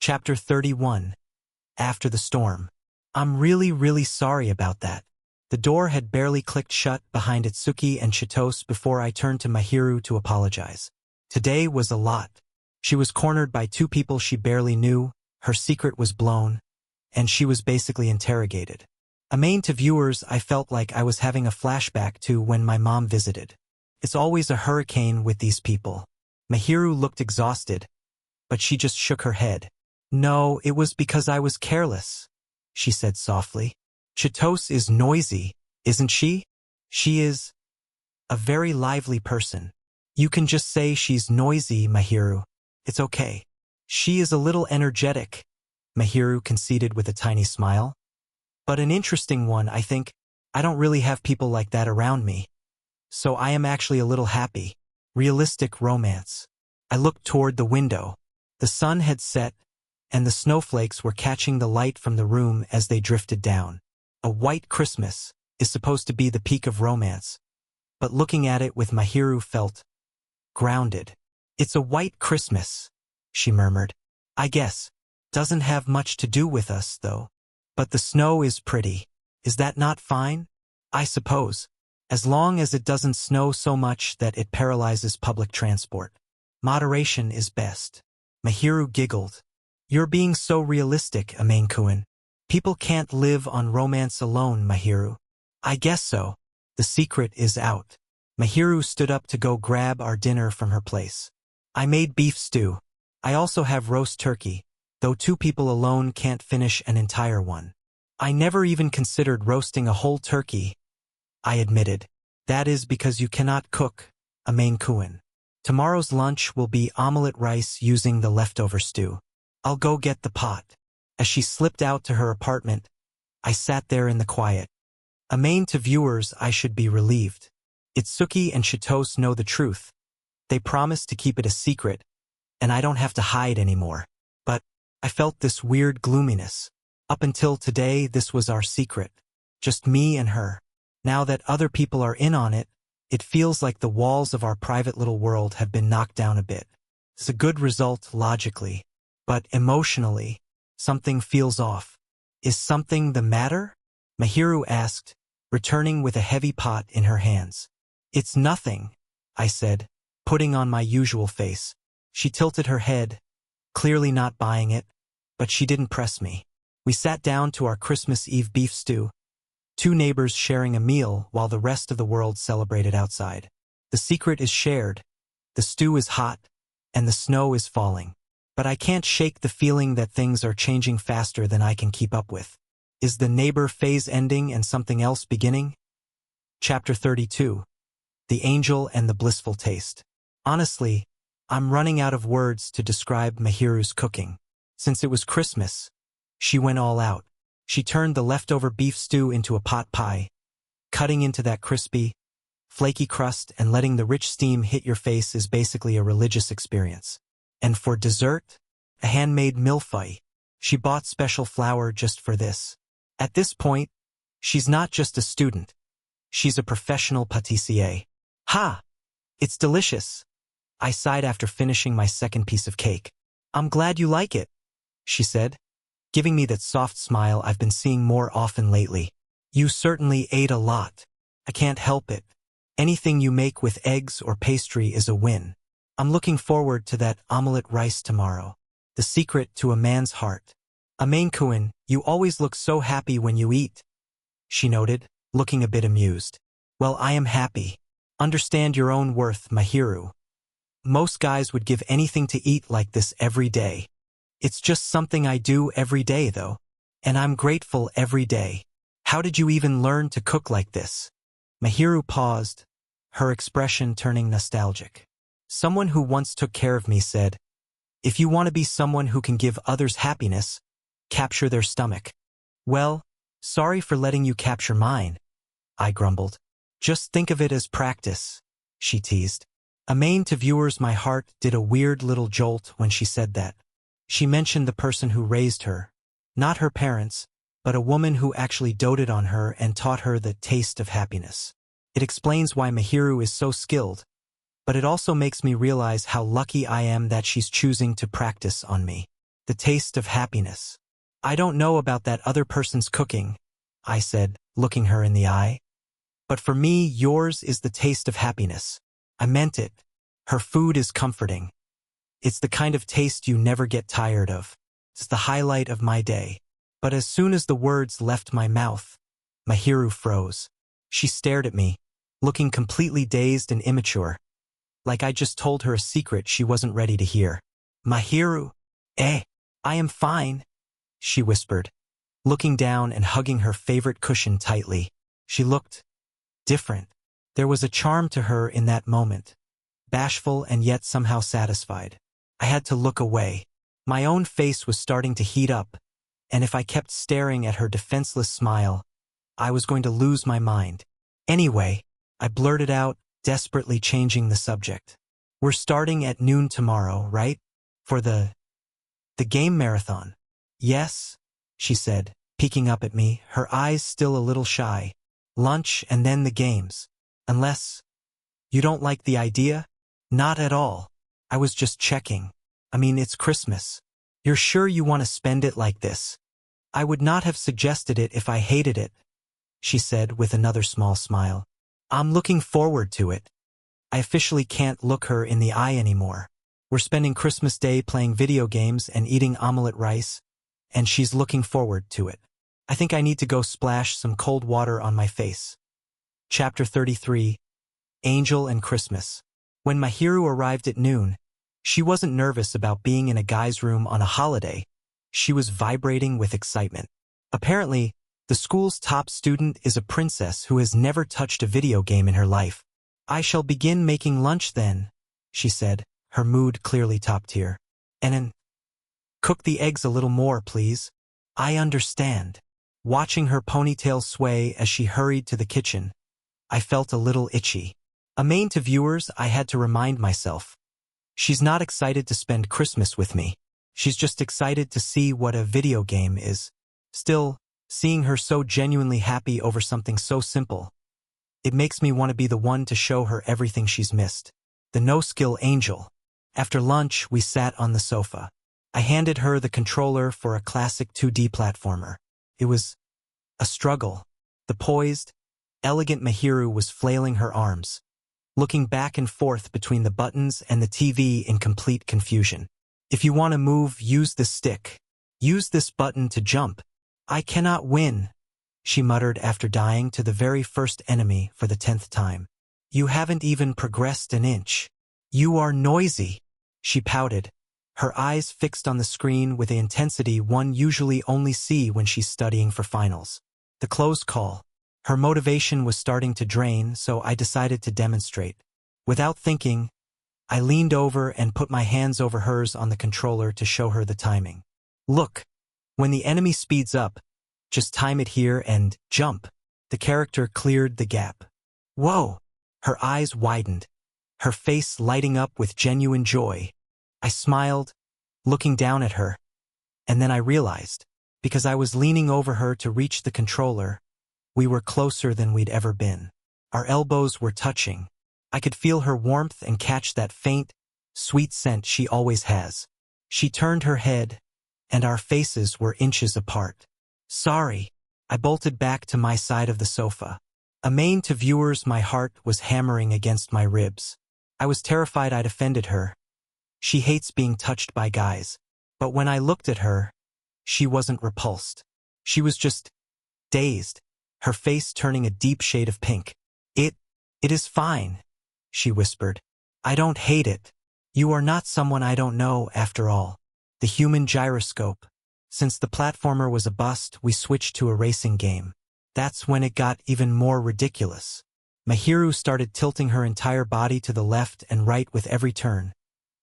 Chapter 31. After the storm. I'm really sorry about that. The door had barely clicked shut behind Itsuki and Chitose before I turned to Mahiru to apologize. Today was a lot. She was cornered by two people she barely knew, her secret was blown, and she was basically interrogated. To viewers, I felt like I was having a flashback to when my mom visited. It's always a hurricane with these people. Mahiru looked exhausted, but she just shook her head. No, it was because I was careless, she said softly. Chitose is noisy, isn't she? She is a very lively person. You can just say she's noisy, Mahiru. It's okay. She is a little energetic, Mahiru conceded with a tiny smile. But an interesting one, I think. I don't really have people like that around me. So I am actually a little happy. Realistic romance. I looked toward the window. The sun had set, and the snowflakes were catching the light from the room as they drifted down. A white Christmas is supposed to be the peak of romance, but looking at it with Mahiru felt grounded. It's a white Christmas, she murmured. I guess. Doesn't have much to do with us, though. But the snow is pretty. Is that not fine? I suppose. As long as it doesn't snow so much that it paralyzes public transport. Moderation is best. Mahiru giggled. You're being so realistic, Amane-kun. People can't live on romance alone, Mahiru. I guess so. The secret is out. Mahiru stood up to go grab our dinner from her place. I made beef stew. I also have roast turkey, though two people alone can't finish an entire one. I never even considered roasting a whole turkey, I admitted. That is because you cannot cook, Amane-kun. Tomorrow's lunch will be omelette rice using the leftover stew. I'll go get the pot. As she slipped out to her apartment, I sat there in the quiet. To viewers, I should be relieved. Itsuki and Chitose know the truth. They promised to keep it a secret, and I don't have to hide anymore. But I felt this weird gloominess. Up until today, this was our secret. Just me and her. Now that other people are in on it, it feels like the walls of our private little world have been knocked down a bit. It's a good result logically, but emotionally, something feels off. Is something the matter? Mahiru asked, returning with a heavy pot in her hands. It's nothing, I said, putting on my usual face. She tilted her head, clearly not buying it, but she didn't press me. We sat down to our Christmas Eve beef stew, two neighbors sharing a meal while the rest of the world celebrated outside. The secret is shared, the stew is hot, and the snow is falling. But I can't shake the feeling that things are changing faster than I can keep up with. Is the neighbor phase ending and something else beginning? Chapter 32. The Angel and the Blissful Taste. Honestly, I'm running out of words to describe Mahiru's cooking. Since it was Christmas, she went all out. She turned the leftover beef stew into a pot pie, cutting into that crispy, flaky crust and letting the rich steam hit your face is basically a religious experience. And for dessert, a handmade millefeuille. She bought special flour just for this. At this point, she's not just a student. She's a professional pâtissier. Ha! It's delicious. I sighed after finishing my second piece of cake. I'm glad you like it, she said, giving me that soft smile I've been seeing more often lately. You certainly ate a lot. I can't help it. Anything you make with eggs or pastry is a win. I'm looking forward to that omelette rice tomorrow. The secret to a man's heart. Amane-kun, you always look so happy when you eat, she noted, looking a bit amused. Well, I am happy. Understand your own worth, Mahiru. Most guys would give anything to eat like this every day. It's just something I do every day, though. And I'm grateful every day. How did you even learn to cook like this? Mahiru paused, her expression turning nostalgic. Someone who once took care of me said, if you want to be someone who can give others happiness, capture their stomach. Well, sorry for letting you capture mine, I grumbled. Just think of it as practice, she teased. To viewers, my heart did a weird little jolt when she said that. She mentioned the person who raised her, not her parents, but a woman who actually doted on her and taught her the taste of happiness. It explains why Mahiru is so skilled, but it also makes me realize how lucky I am that she's choosing to practice on me. The taste of happiness. I don't know about that other person's cooking, I said, looking her in the eye. But for me, yours is the taste of happiness. I meant it. Her food is comforting. It's the kind of taste you never get tired of. It's the highlight of my day. But as soon as the words left my mouth, Mahiru froze. She stared at me, looking completely dazed and immature, like I just told her a secret she wasn't ready to hear. Mahiru, I am fine, she whispered, looking down and hugging her favorite cushion tightly. She looked different. There was a charm to her in that moment, bashful and yet somehow satisfied. I had to look away. My own face was starting to heat up, and if I kept staring at her defenseless smile, I was going to lose my mind. Anyway, I blurted out, desperately changing the subject. We're starting at noon tomorrow, right? For the game marathon. Yes, she said, peeking up at me, her eyes still a little shy. Lunch and then the games. Unless you don't like the idea? Not at all. I was just checking. I mean, it's Christmas. You're sure you want to spend it like this? I would not have suggested it if I hated it, she said with another small smile. I'm looking forward to it. I officially can't look her in the eye anymore. We're spending Christmas Day playing video games and eating omelette rice, and she's looking forward to it. I think I need to go splash some cold water on my face. Chapter 33. Angel and Christmas. When Mahiru arrived at noon, she wasn't nervous about being in a guy's room on a holiday. She was vibrating with excitement. Apparently, the school's top student is a princess who has never touched a video game in her life. I shall begin making lunch then, she said, her mood clearly top tier. And cook the eggs a little more, please. I understand. Watching her ponytail sway as she hurried to the kitchen, I felt a little itchy. To viewers, I had to remind myself. She's not excited to spend Christmas with me. She's just excited to see what a video game is. Still, seeing her so genuinely happy over something so simple, it makes me want to be the one to show her everything she's missed. The no-skill angel. After lunch, we sat on the sofa. I handed her the controller for a classic 2D platformer. It was a struggle. The poised, elegant Mahiru was flailing her arms, looking back and forth between the buttons and the TV in complete confusion. If you want to move, use the stick. Use this button to jump. I cannot win, she muttered after dying to the very first enemy for the 10th time. You haven't even progressed an inch. You are noisy, she pouted, her eyes fixed on the screen with the intensity one usually only see when she's studying for finals. The close call. Her motivation was starting to drain, so I decided to demonstrate. Without thinking, I leaned over and put my hands over hers on the controller to show her the timing. Look, when the enemy speeds up, just time it here and jump. The character cleared the gap. Whoa! Her eyes widened, her face lighting up with genuine joy. I smiled, looking down at her, and then I realized, because I was leaning over her to reach the controller, we were closer than we'd ever been. Our elbows were touching. I could feel her warmth and catch that faint, sweet scent she always has. She turned her head, and our faces were inches apart. Sorry, I bolted back to my side of the sofa. To viewers, my heart was hammering against my ribs. I was terrified I'd offended her. She hates being touched by guys. But when I looked at her, she wasn't repulsed. She was just dazed, her face turning a deep shade of pink. It is fine, she whispered. I don't hate it. You are not someone I don't know, after all. The human gyroscope. Since the platformer was a bust, we switched to a racing game. That's when it got even more ridiculous. Mahiru started tilting her entire body to the left and right with every turn,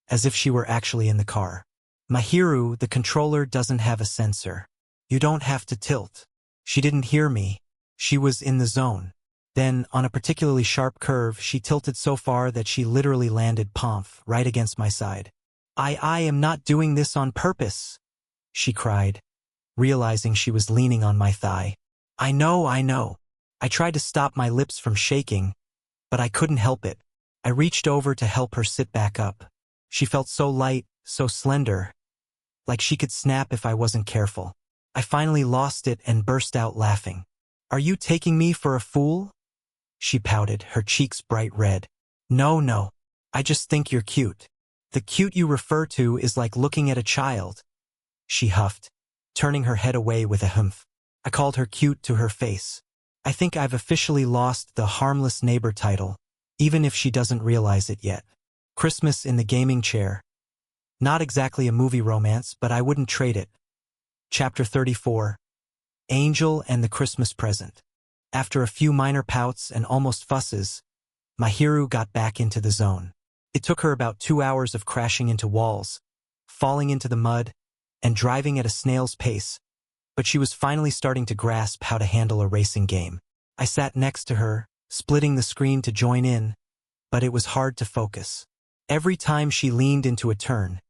as if she were actually in the car. Mahiru, the controller doesn't have a sensor. You don't have to tilt. She didn't hear me. She was in the zone. Then, on a particularly sharp curve, she tilted so far that she literally landed pomf right against my side. I am not doing this on purpose, she cried, realizing she was leaning on my thigh. I know. I tried to stop my lips from shaking, but I couldn't help it. I reached over to help her sit back up. She felt so light, so slender, like she could snap if I wasn't careful. I finally lost it and burst out laughing. "Are you taking me for a fool?" She pouted, her cheeks bright red. No, I just think you're cute." "The cute you refer to is like looking at a child," she huffed, turning her head away with a humph. I called her cute to her face. I think I've officially lost the harmless neighbor title, even if she doesn't realize it yet. Christmas in the gaming chair. Not exactly a movie romance, but I wouldn't trade it. Chapter 34. Angel and the Christmas Present. After a few minor pouts and almost fusses, Mahiru got back into the zone. It took her about 2 hours of crashing into walls, falling into the mud, and driving at a snail's pace, but she was finally starting to grasp how to handle a racing game. I sat next to her, splitting the screen to join in, but it was hard to focus. Every time she leaned into a turn,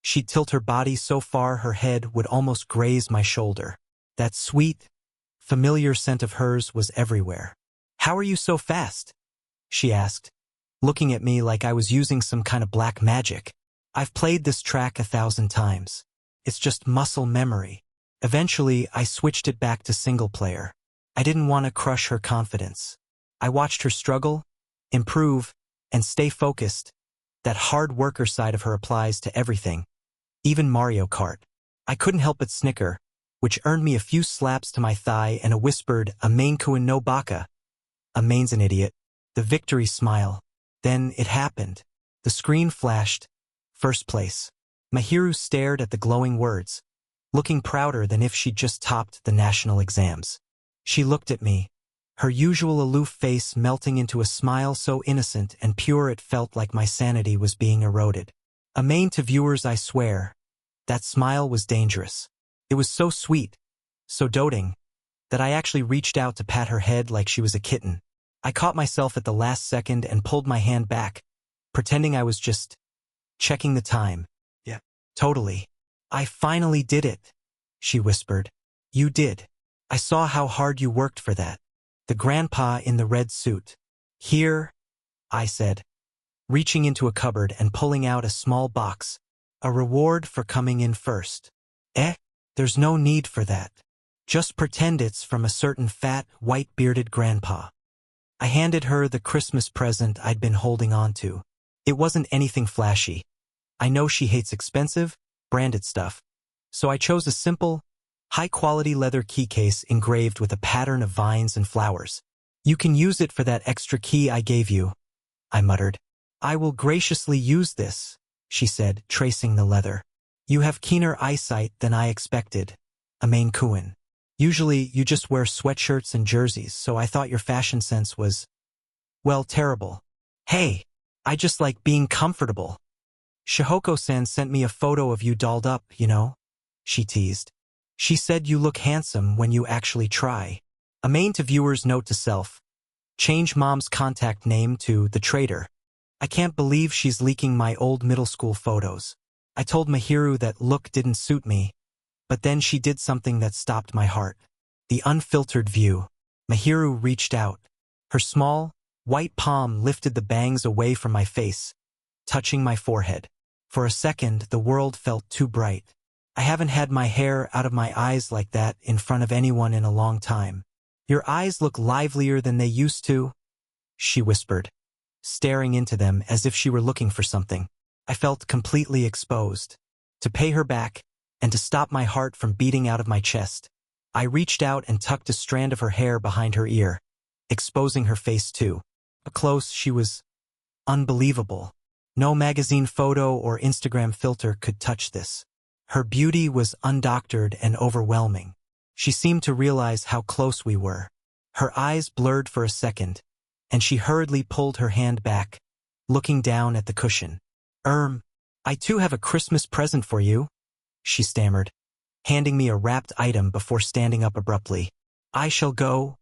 she'd tilt her body so far her head would almost graze my shoulder. That sweet, familiar scent of hers was everywhere. "How are you so fast?" she asked, looking at me like I was using some kind of black magic. "I've played this track 1,000 times. It's just muscle memory." Eventually, I switched it back to single player. I didn't want to crush her confidence. I watched her struggle, improve, and stay focused. That hard worker side of her applies to everything, even Mario Kart. I couldn't help but snicker, which earned me a few slaps to my thigh and a whispered, "A main kuin no baka." A main's an idiot. The victory smile. Then it happened. The screen flashed. First place. Mahiru stared at the glowing words, looking prouder than if she'd just topped the national exams. She looked at me, her usual aloof face melting into a smile so innocent and pure it felt like my sanity was being eroded. A main to viewers, I swear. That smile was dangerous. It was so sweet, so doting, that I actually reached out to pat her head like she was a kitten. I caught myself at the last second and pulled my hand back, pretending I was just checking the time. "Yeah, totally. I finally did it," she whispered. "You did. I saw how hard you worked for that." The grandpa in the red suit. "Here," I said, reaching into a cupboard and pulling out a small box. "A reward for coming in first." "Eh? There's no need for that. Just pretend it's from a certain fat, white-bearded grandpa." I handed her the Christmas present I'd been holding on to. It wasn't anything flashy. I know she hates expensive, branded stuff, so I chose a simple, high-quality leather key case engraved with a pattern of vines and flowers. "You can use it for that extra key I gave you," I muttered. "I will graciously use this," she said, tracing the leather. "You have keener eyesight than I expected, a main kuin. Usually you just wear sweatshirts and jerseys, so I thought your fashion sense was, well, terrible." "Hey, I just like being comfortable. Shihoko-san sent me a photo of you dolled up, you know," she teased. "She said you look handsome when you actually try." A main to viewers, note to self. Change mom's contact name to The Traitor. I can't believe she's leaking my old middle school photos. I told Mahiru that look didn't suit me, but then she did something that stopped my heart. The unfiltered view. Mahiru reached out. Her small, white palm lifted the bangs away from my face, touching my forehead. For a second, the world felt too bright. I haven't had my hair out of my eyes like that in front of anyone in a long time. "Your eyes look livelier than they used to," she whispered, staring into them as if she were looking for something. I felt completely exposed. To pay her back, and to stop my heart from beating out of my chest, I reached out and tucked a strand of her hair behind her ear, exposing her face too. Up close, she was unbelievable. No magazine photo or Instagram filter could touch this. Her beauty was undoctored and overwhelming. She seemed to realize how close we were. Her eyes blurred for a second, and she hurriedly pulled her hand back, looking down at the cushion. I too have a Christmas present for you," she stammered, handing me a wrapped item before standing up abruptly. "I shall go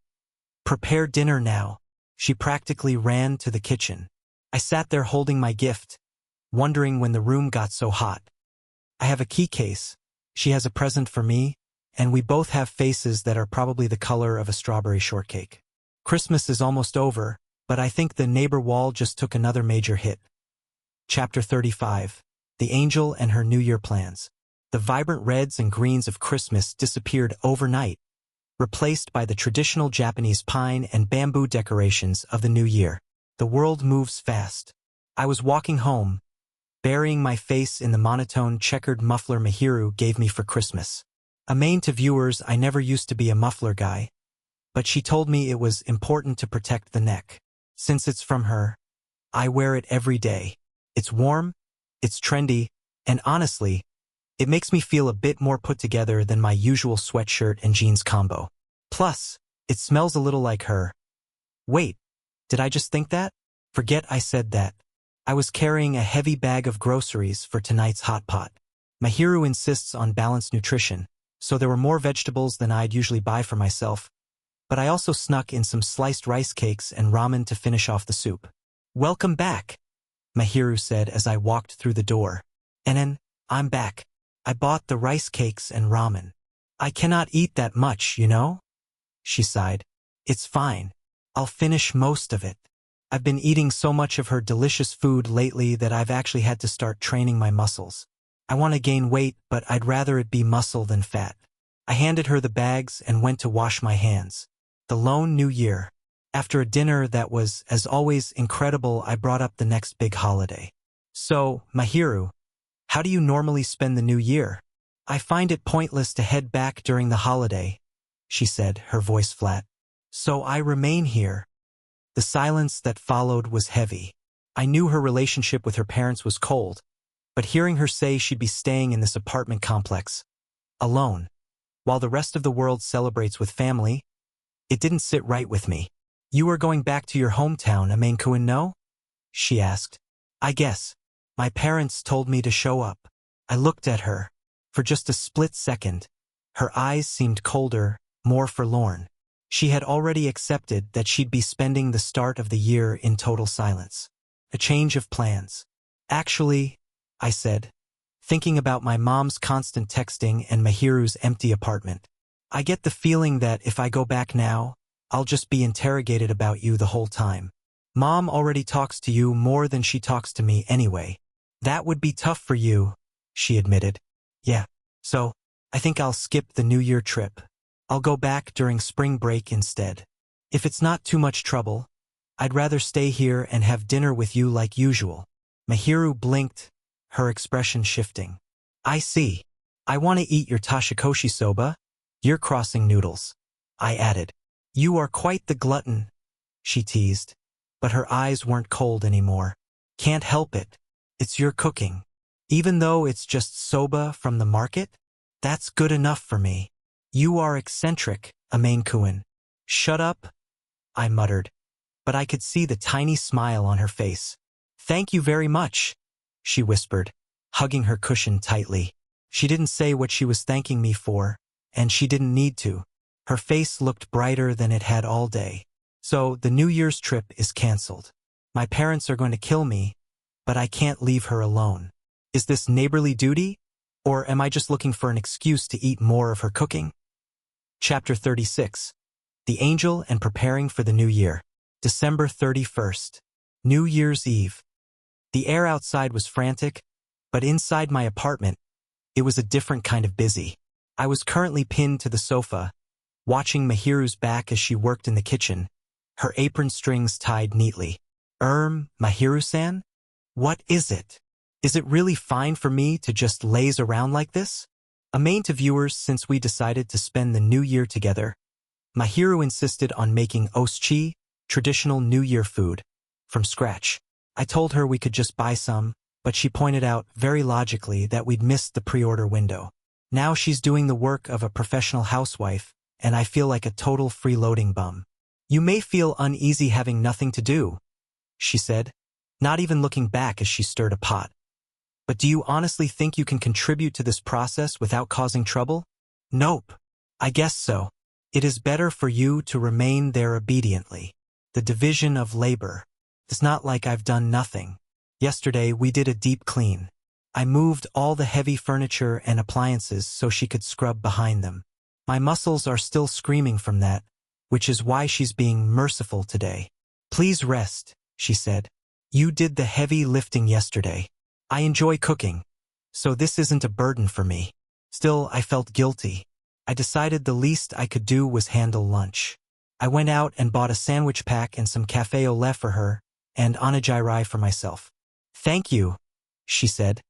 prepare dinner now." She practically ran to the kitchen. I sat there holding my gift, wondering when the room got so hot. I have a key case, she has a present for me, and we both have faces that are probably the color of a strawberry shortcake. Christmas is almost over, but I think the neighbor wall just took another major hit. Chapter 35. The Angel and Her New Year Plans. The vibrant reds and greens of Christmas disappeared overnight, replaced by the traditional Japanese pine and bamboo decorations of the new year. The world moves fast. I was walking home, burying my face in the monotone checkered muffler Mahiru gave me for Christmas. To viewers, I never used to be a muffler guy, but she told me it was important to protect the neck. Since it's from her, I wear it every day. It's warm, it's trendy, and honestly, it makes me feel a bit more put together than my usual sweatshirt and jeans combo. Plus, it smells a little like her. Wait, did I just think that? Forget I said that. I was carrying a heavy bag of groceries for tonight's hot pot. Mahiru insists on balanced nutrition, so there were more vegetables than I'd usually buy for myself, but I also snuck in some sliced rice cakes and ramen to finish off the soup. Welcome back, Mahiru said as I walked through the door. And I'm back. I bought the rice cakes and ramen. I cannot eat that much, you know? She sighed. It's fine. I'll finish most of it. I've been eating so much of her delicious food lately that I've actually had to start training my muscles. I want to gain weight, but I'd rather it be muscle than fat. I handed her the bags and went to wash my hands. The lone New Year. After a dinner that was, as always, incredible, I brought up the next big holiday. So, Mahiru, how do you normally spend the New Year? I find it pointless to head back during the holiday, she said, her voice flat. So I remain here. The silence that followed was heavy. I knew her relationship with her parents was cold, but hearing her say she'd be staying in this apartment complex, alone, while the rest of the world celebrates with family, it didn't sit right with me. You are going back to your hometown, Amain-kun, no? She asked. I guess. My parents told me to show up. I looked at her. For just a split second, her eyes seemed colder, more forlorn. She had already accepted that she'd be spending the start of the year in total silence. A change of plans. Actually, I said, thinking about my mom's constant texting and Mahiru's empty apartment. I get the feeling that if I go back now, I'll just be interrogated about you the whole time. Mom already talks to you more than she talks to me anyway. That would be tough for you, she admitted. Yeah, so I think I'll skip the New Year trip. I'll go back during spring break instead. If it's not too much trouble, I'd rather stay here and have dinner with you like usual. Mahiru blinked, her expression shifting. I see. I want to eat your tashikoshi soba. You're crossing noodles. I added. You are quite the glutton, she teased, but her eyes weren't cold anymore. Can't help it. It's your cooking. Even though it's just soba from the market, that's good enough for me. You are eccentric, Amain-kun. Shut up, I muttered, but I could see the tiny smile on her face. Thank you very much, she whispered, hugging her cushion tightly. She didn't say what she was thanking me for, and she didn't need to. Her face looked brighter than it had all day. So the New Year's trip is canceled. My parents are going to kill me, but I can't leave her alone. Is this neighborly duty, or am I just looking for an excuse to eat more of her cooking? Chapter 36. The Angel and Preparing for the New Year. December 31st. New Year's Eve. The air outside was frantic, but inside my apartment, it was a different kind of busy. I was currently pinned to the sofa, watching Mahiru's back as she worked in the kitchen, her apron strings tied neatly. Mahiru-san? What is it? Is it really fine for me to just laze around like this? To viewers, since we decided to spend the New Year together, Mahiru insisted on making oschi, traditional New Year food, from scratch. I told her we could just buy some, but she pointed out, very logically, that we'd missed the pre-order window. Now she's doing the work of a professional housewife, and I feel like a total freeloading bum. You may feel uneasy having nothing to do, she said, not even looking back as she stirred a pot. But do you honestly think you can contribute to this process without causing trouble? Nope. I guess so. It is better for you to remain there obediently. The division of labor. It's not like I've done nothing. Yesterday we did a deep clean. I moved all the heavy furniture and appliances so she could scrub behind them. My muscles are still screaming from that, which is why she's being merciful today. Please rest, she said. You did the heavy lifting yesterday. I enjoy cooking, so this isn't a burden for me. Still, I felt guilty. I decided the least I could do was handle lunch. I went out and bought a sandwich pack and some café au lait for her, and onigiri for myself. "Thank you," she said,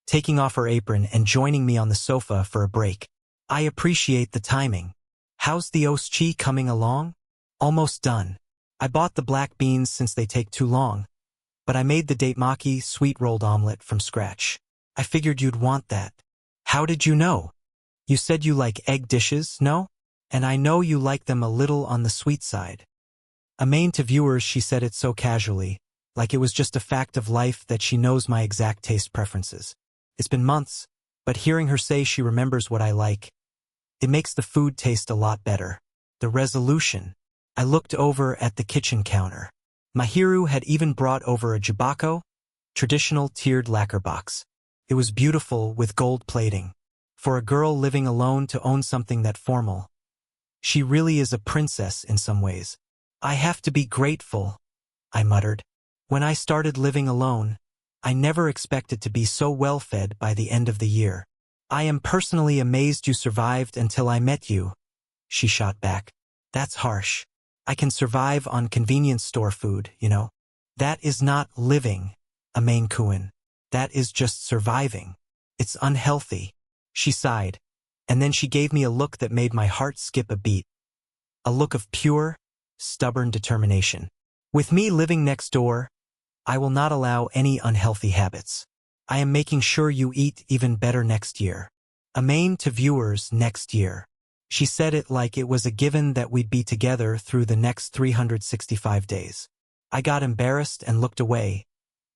taking off her apron and joining me on the sofa for a break. "I appreciate the timing. How's the oschi coming along?" "Almost done. I bought the black beans since they take too long, but I made the date maki sweet rolled omelet from scratch. I figured you'd want that." "How did you know? You said you like egg dishes, no? And I know you like them a little on the sweet side." Amain to viewers, she said it so casually, like it was just a fact of life that she knows my exact taste preferences. It's been months, but hearing her say she remembers what I like, it makes the food taste a lot better. The resolution. I looked over at the kitchen counter. Mahiru had even brought over a jabako, traditional tiered lacquer box. It was beautiful with gold plating. For a girl living alone to own something that formal. She really is a princess in some ways. "I have to be grateful," I muttered. "When I started living alone, I never expected to be so well fed by the end of the year. I am personally amazed you survived until I met you," she shot back. "That's harsh. I can survive on convenience store food, you know. That is not living, Amain Kuin. That is just surviving. It's unhealthy." She sighed, and then she gave me a look that made my heart skip a beat. A look of pure, stubborn determination. "With me living next door, I will not allow any unhealthy habits. I am making sure you eat even better next year. Amain to viewers next year." She said it like it was a given that we'd be together through the next 365 days. I got embarrassed and looked away,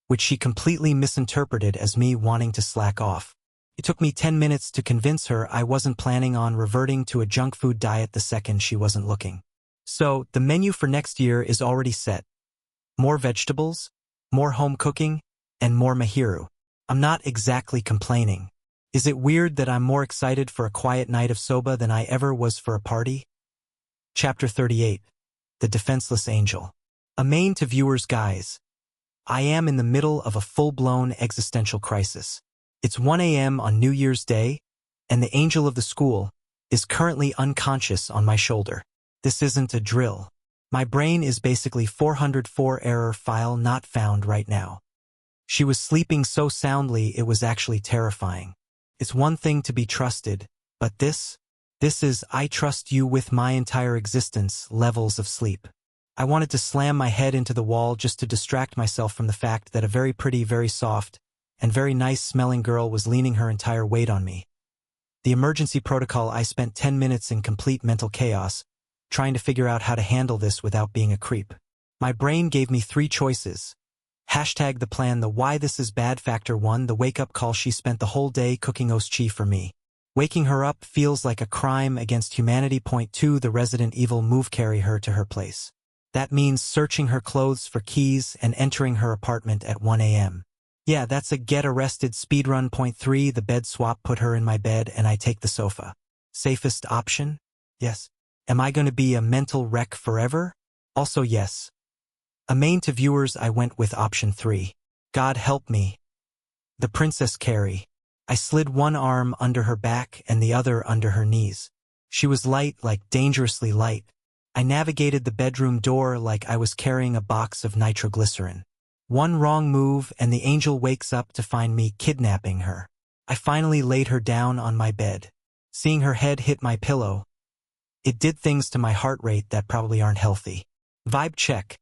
which she completely misinterpreted as me wanting to slack off. It took me 10 minutes to convince her I wasn't planning on reverting to a junk food diet the second she wasn't looking. So, the menu for next year is already set. More vegetables, more home cooking, and more Mahiru. I'm not exactly complaining. Is it weird that I'm more excited for a quiet night of soba than I ever was for a party? Chapter 38. The Defenseless Angel. Amain to viewers, guys. I am in the middle of a full-blown existential crisis. It's 1 a.m. on New Year's Day, and the angel of the school is currently unconscious on my shoulder. This isn't a drill. My brain is basically 404 error file not found right now. She was sleeping so soundly it was actually terrifying. It's one thing to be trusted, but this is I trust you with my entire existence levels of sleep. I wanted to slam my head into the wall just to distract myself from the fact that a very pretty, very soft, and very nice-smelling girl was leaning her entire weight on me. The emergency protocol. I spent 10 minutes in complete mental chaos, trying to figure out how to handle this without being a creep. My brain gave me 3 choices. Hashtag the plan. The why this is bad factor. 1. The wake-up call. She spent the whole day cooking oschi for me. Waking her up feels like a crime against humanity. Point 2. The Resident Evil move. Carry her to her place. That means searching her clothes for keys and entering her apartment at 1 a.m. Yeah, that's a get arrested speedrun. Point 3. The bed swap. Put her in my bed and I take the sofa. Safest option? Yes. Am I going to be a mental wreck forever? Also yes. Amain to viewers, I went with option 3. God help me. The Princess Carrie. I slid one arm under her back and the other under her knees. She was light, like dangerously light. I navigated the bedroom door like I was carrying a box of nitroglycerin. One wrong move and the angel wakes up to find me kidnapping her. I finally laid her down on my bed. Seeing her head hit my pillow, it did things to my heart rate that probably aren't healthy. Vibe check.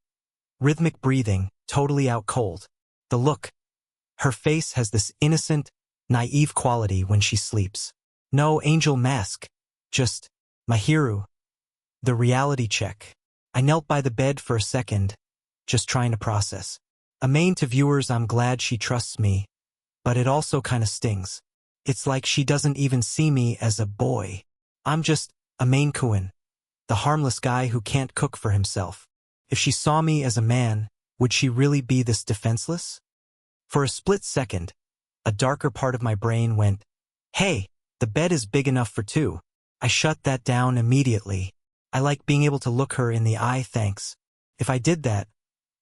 Rhythmic breathing, totally out cold. The look. Her face has this innocent, naive quality when she sleeps. No angel mask. Just Mahiru. The reality check. I knelt by the bed for a second, just trying to process. Amain to viewers, I'm glad she trusts me, but it also kinda stings. It's like she doesn't even see me as a boy. I'm just Amain Kuin, the harmless guy who can't cook for himself. If she saw me as a man, would she really be this defenseless? For a split second, a darker part of my brain went, hey, the bed is big enough for 2. I shut that down immediately. I like being able to look her in the eye, thanks. If I did that,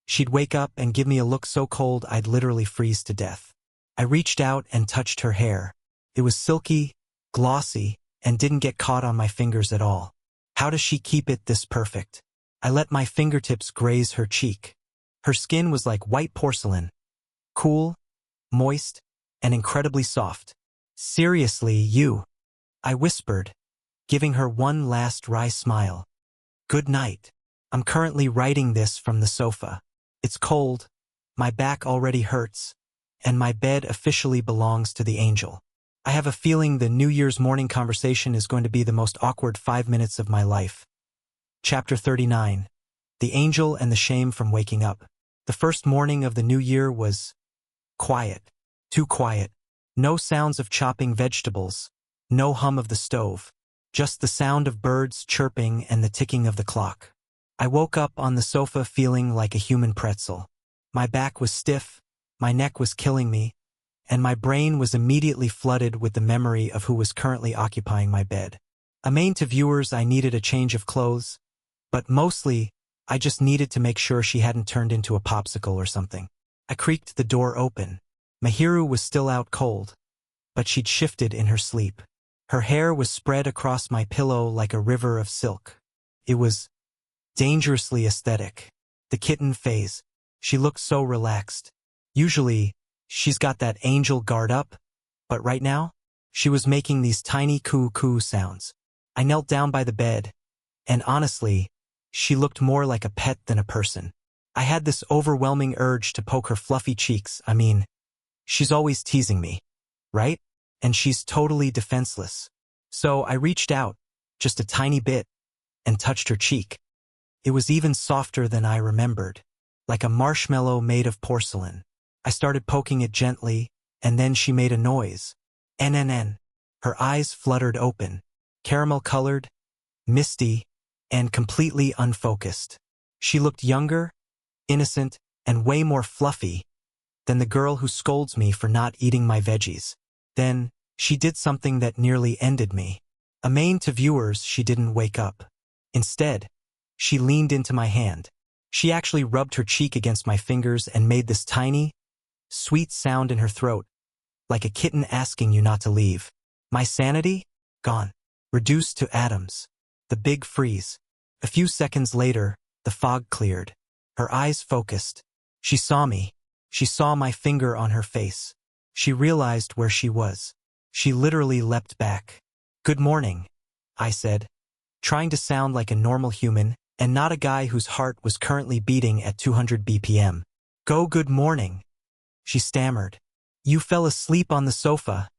she'd wake up and give me a look so cold I'd literally freeze to death. I reached out and touched her hair. It was silky, glossy, and didn't get caught on my fingers at all. How does she keep it this perfect? I let my fingertips graze her cheek. Her skin was like white porcelain. Cool, moist, and incredibly soft. Seriously, you, I whispered, giving her one last wry smile. Good night. I'm currently writing this from the sofa. It's cold, my back already hurts, and my bed officially belongs to the angel. I have a feeling the New Year's morning conversation is going to be the most awkward 5 minutes of my life. Chapter 39. The Angel and the Shame from Waking Up. The first morning of the new year was quiet. Too quiet. No sounds of chopping vegetables. No hum of the stove. Just the sound of birds chirping and the ticking of the clock. I woke up on the sofa feeling like a human pretzel. My back was stiff, my neck was killing me, and my brain was immediately flooded with the memory of who was currently occupying my bed. Amain to viewers, I needed a change of clothes, but mostly, I just needed to make sure she hadn't turned into a popsicle or something. I creaked the door open. Mahiru was still out cold, but she'd shifted in her sleep. Her hair was spread across my pillow like a river of silk. It was dangerously aesthetic. The kitten phase. She looked so relaxed. Usually, she's got that angel guard up, but right now, she was making these tiny coo-coo sounds. I knelt down by the bed, and honestly, she looked more like a pet than a person. I had this overwhelming urge to poke her fluffy cheeks. I mean, she's always teasing me, right? And she's totally defenseless. So I reached out, just a tiny bit, and touched her cheek. It was even softer than I remembered, like a marshmallow made of porcelain. I started poking it gently, and then she made a noise. NNN. Her eyes fluttered open, caramel-colored, misty, and completely unfocused. She looked younger, innocent, and way more fluffy than the girl who scolds me for not eating my veggies. Then, she did something that nearly ended me. Amain to viewers, she didn't wake up. Instead, she leaned into my hand. She actually rubbed her cheek against my fingers and made this tiny, sweet sound in her throat, like a kitten asking you not to leave. My sanity? Gone. Reduced to atoms. The big freeze. A few seconds later, the fog cleared. Her eyes focused. She saw me. She saw my finger on her face. She realized where she was. She literally leapt back. Good morning, I said, trying to sound like a normal human and not a guy whose heart was currently beating at 200 BPM. Good morning, she stammered. You fell asleep on the sofa,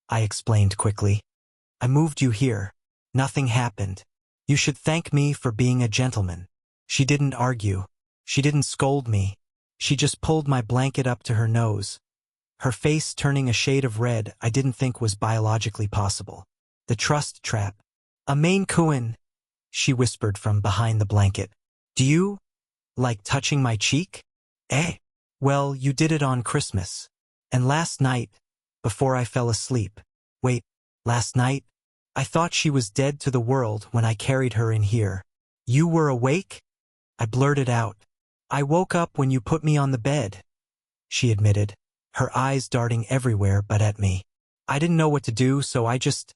I explained quickly. I moved you here. Nothing happened. You should thank me for being a gentleman. She didn't argue. She didn't scold me. She just pulled my blanket up to her nose, her face turning a shade of red I didn't think was biologically possible. The trust trap. Amain Kuin, she whispered from behind the blanket. Do you like touching my cheek? Eh? Well, you did it on Christmas. And last night, before I fell asleep. Wait, last night? I thought she was dead to the world when I carried her in here. You were awake? I blurted out. I woke up when you put me on the bed, she admitted, her eyes darting everywhere but at me. I didn't know what to do, so I just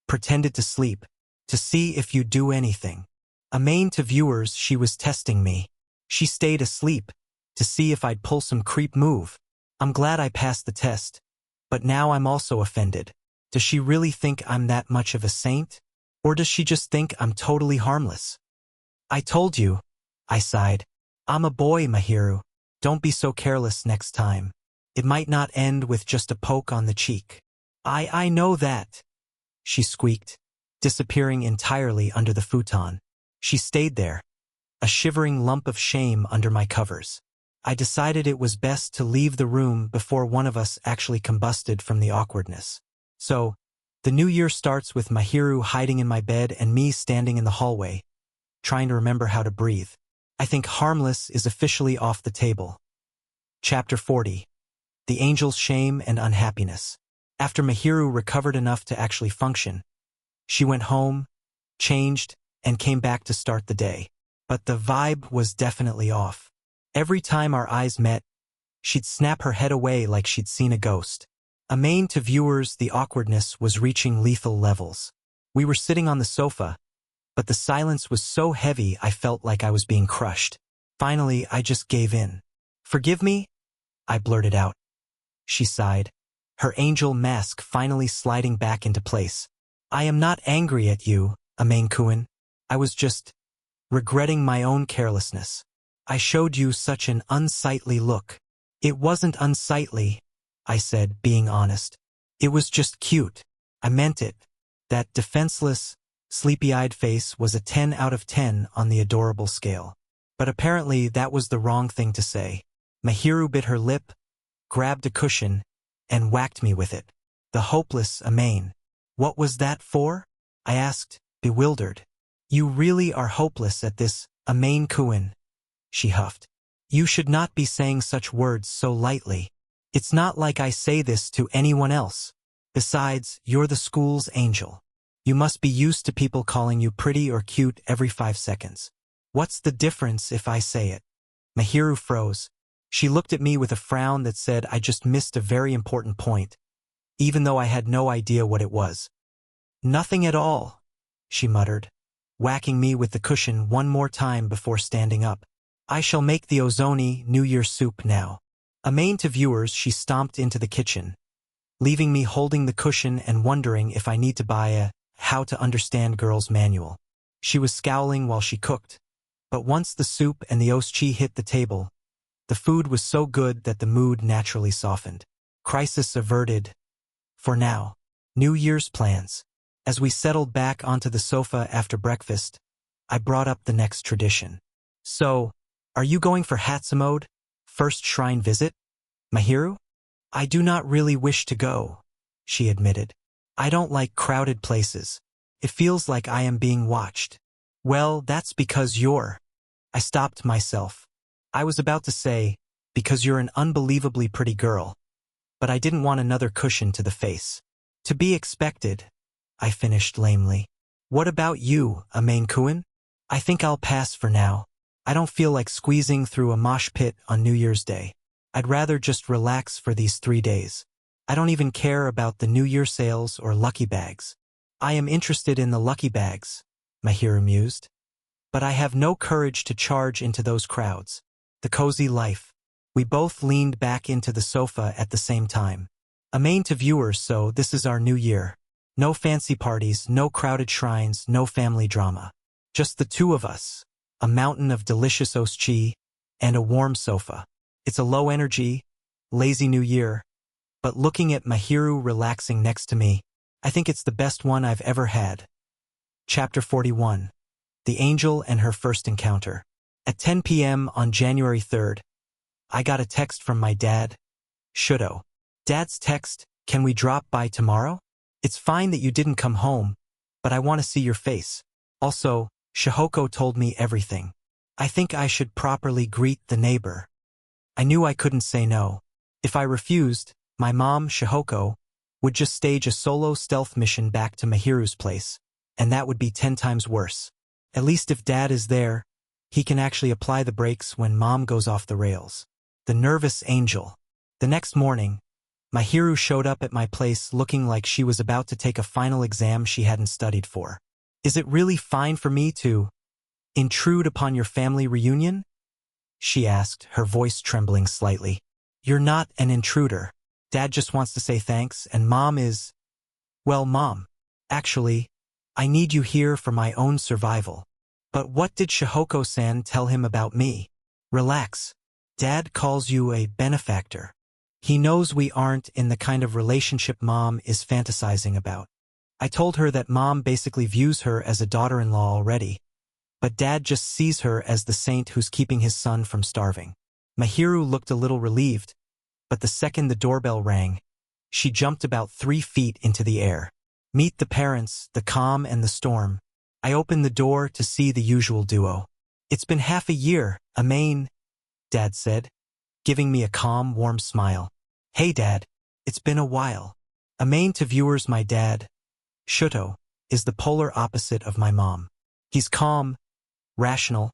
pretended to sleep, to see if you'd do anything. Amain to viewers, she was testing me. She stayed asleep, to see if I'd pull some creep move. I'm glad I passed the test, but now I'm also offended. Does she really think I'm that much of a saint? Or does she just think I'm totally harmless? I told you, I sighed. I'm a boy, Mahiru. Don't be so careless next time. It might not end with just a poke on the cheek. I know that, she squeaked, disappearing entirely under the futon. She stayed there, a shivering lump of shame under my covers. I decided it was best to leave the room before one of us actually combusted from the awkwardness. So, the new year starts with Mahiru hiding in my bed and me standing in the hallway, trying to remember how to breathe. I think harmless is officially off the table. Chapter 40. The Angel's Shame and Unhappiness. After Mahiru recovered enough to actually function, she went home, changed, and came back to start the day. But the vibe was definitely off. Every time our eyes met, she'd snap her head away like she'd seen a ghost. Amain to viewers, the awkwardness was reaching lethal levels. We were sitting on the sofa, but the silence was so heavy I felt like I was being crushed. Finally, I just gave in. "Forgive me?" I blurted out. She sighed, her angel mask finally sliding back into place. "I am not angry at you, Amain Kuan. I was just regretting my own carelessness. I showed you such an unsightly look." "It wasn't unsightly," I said, being honest. "It was just cute. I meant it." That defenseless, sleepy-eyed face was a 10 out of 10 on the adorable scale. But apparently that was the wrong thing to say. Mahiru bit her lip, grabbed a cushion, and whacked me with it. "The hopeless Amain." "What was that for?" I asked, bewildered. "You really are hopeless at this, Amain Kuan," she huffed. "You should not be saying such words so lightly. It's not like I say this to anyone else. Besides, you're the school's angel. You must be used to people calling you pretty or cute every 5 seconds. What's the difference if I say it?" Mahiru froze. She looked at me with a frown that said I just missed a very important point, even though I had no idea what it was. "Nothing at all," she muttered, whacking me with the cushion one more time before standing up. "I shall make the Ozoni New Year soup now." Amain to viewers, she stomped into the kitchen, leaving me holding the cushion and wondering if I need to buy a How to Understand Girls manual. She was scowling while she cooked, but once the soup and the oschi hit the table, the food was so good that the mood naturally softened. Crisis averted. For now. New Year's plans. As we settled back onto the sofa after breakfast, I brought up the next tradition. "So, are you going for Hatsamode? First shrine visit?" "Mahiru? I do not really wish to go," she admitted. "I don't like crowded places. It feels like I am being watched." "Well, that's because you're—" I stopped myself. I was about to say, "because you're an unbelievably pretty girl," but I didn't want another cushion to the face. "To be expected," I finished lamely. "What about you, Amain Kuan?" "I think I'll pass for now. I don't feel like squeezing through a mosh pit on New Year's Day. I'd rather just relax for these 3 days. I don't even care about the New Year sales or lucky bags." "I am interested in the lucky bags," Mahiru mused. "But I have no courage to charge into those crowds." The cozy life. We both leaned back into the sofa at the same time. Amain to viewers, so this is our new year. No fancy parties, no crowded shrines, no family drama. Just the two of us. A mountain of delicious oschi and a warm sofa. It's a low-energy, lazy new year, but looking at Mahiru relaxing next to me, I think it's the best one I've ever had. Chapter 41. The Angel and Her First Encounter. At 10 p.m. on January 3rd, I got a text from my dad, Shuto. "Dad's text, can we drop by tomorrow? It's fine that you didn't come home, but I want to see your face. Also, Shihoko told me everything. I think I should properly greet the neighbor." I knew I couldn't say no. If I refused, my mom, Shihoko, would just stage a solo stealth mission back to Mahiru's place, and that would be 10 times worse. At least if Dad is there, he can actually apply the brakes when Mom goes off the rails. The nervous angel. The next morning, Mahiru showed up at my place looking like she was about to take a final exam she hadn't studied for. "Is it really fine for me to intrude upon your family reunion?" she asked, her voice trembling slightly. "You're not an intruder. Dad just wants to say thanks, and Mom is— Well, Mom, actually, I need you here for my own survival." "But what did Shihoko-san tell him about me?" "Relax. Dad calls you a benefactor. He knows we aren't in the kind of relationship Mom is fantasizing about. I told her that Mom basically views her as a daughter-in-law already, but Dad just sees her as the saint who's keeping his son from starving." Mahiru looked a little relieved, but the second the doorbell rang, she jumped about 3 feet into the air. Meet the parents, the calm and the storm. I opened the door to see the usual duo. "It's been half a year, Amain," Dad said, giving me a calm, warm smile. "Hey, Dad. It's been a while." Amain to viewers, my dad, Shuto, is the polar opposite of my mom. He's calm, rational,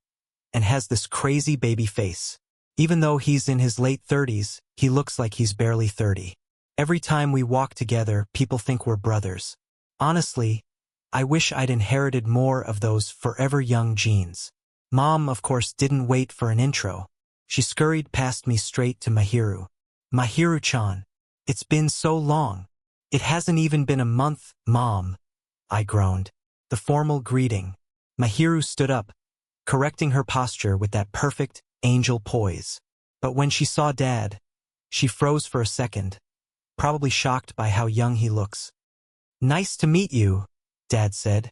and has this crazy baby face. Even though he's in his late 30s, he looks like he's barely 30. Every time we walk together, people think we're brothers. Honestly, I wish I'd inherited more of those forever young genes. Mom, of course, didn't wait for an intro. She scurried past me straight to Mahiru. Mahiru-chan, it's been so long. It hasn't even been a month, Mom, I groaned. The formal greeting. Mahiru stood up, correcting her posture with that perfect angel poise. But when she saw Dad, she froze for a second, probably shocked by how young he looks. Nice to meet you, Dad said,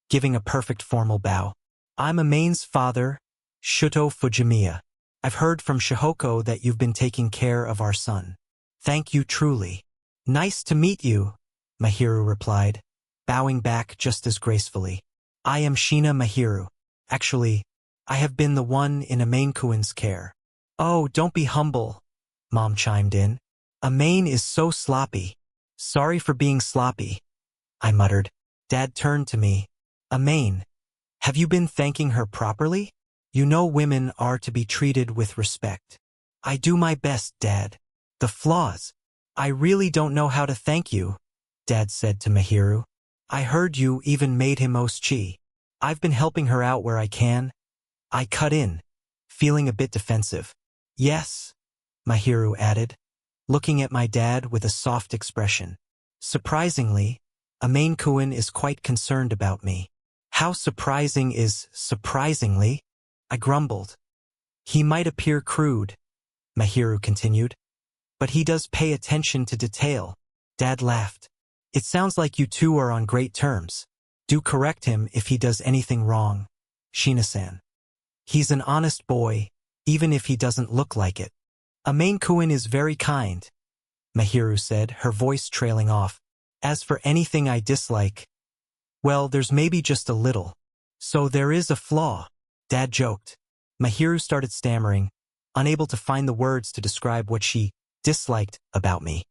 giving a perfect formal bow. I'm Amane's father, Shuto Fujimiya. I've heard from Shihoko that you've been taking care of our son. Thank you truly. Nice to meet you, Mahiru replied, bowing back just as gracefully. I am Shina Mahiru. Actually, I have been the one in Amane-kuin's care. Oh, don't be humble, Mom chimed in. Amane is so sloppy. Sorry for being sloppy, I muttered. Dad turned to me. Amane, have you been thanking her properly? You know women are to be treated with respect. I do my best, Dad. The flaws. I really don't know how to thank you, Dad said to Mahiru. I heard you even made him Oschi. I've been helping her out where I can. I cut in, feeling a bit defensive. Yes, Mahiru added, looking at my dad with a soft expression. Surprisingly, Amane-kun is quite concerned about me. How surprising is surprisingly? I grumbled. He might appear crude, Mahiru continued, but he does pay attention to detail. Dad laughed. It sounds like you two are on great terms. Do correct him if he does anything wrong, Shina-san. He's an honest boy, even if he doesn't look like it. Amane-kun is very kind, Mahiru said, her voice trailing off. As for anything I dislike, well, there's maybe just a little. So there is a flaw, Dad joked. Mahiru started stammering, unable to find the words to describe what she disliked about me,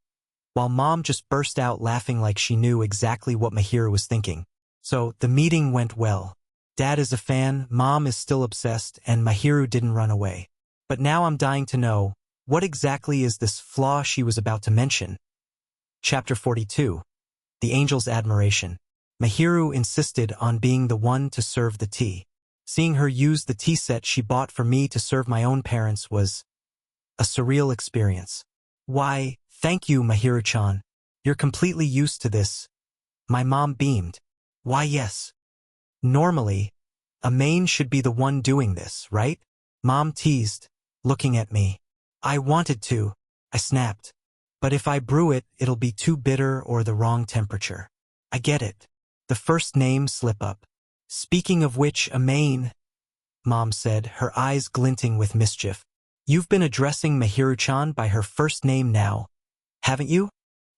while Mom just burst out laughing like she knew exactly what Mahiru was thinking. So the meeting went well. Dad is a fan, Mom is still obsessed, and Mahiru didn't run away. But now I'm dying to know, what exactly is this flaw she was about to mention? Chapter 42. The Angel's Admiration. Mahiru insisted on being the one to serve the tea. Seeing her use the tea set she bought for me to serve my own parents was a surreal experience. Why, thank you, Mahiru-chan. You're completely used to this. My mom beamed. Why, yes. Normally, Amane should be the one doing this, right? Mom teased, looking at me. I wanted to, I snapped. But if I brew it, it'll be too bitter or the wrong temperature. I get it. The first name slip up. Speaking of which, Amane, Mom said, her eyes glinting with mischief. You've been addressing Mahiru-chan by her first name now, haven't you?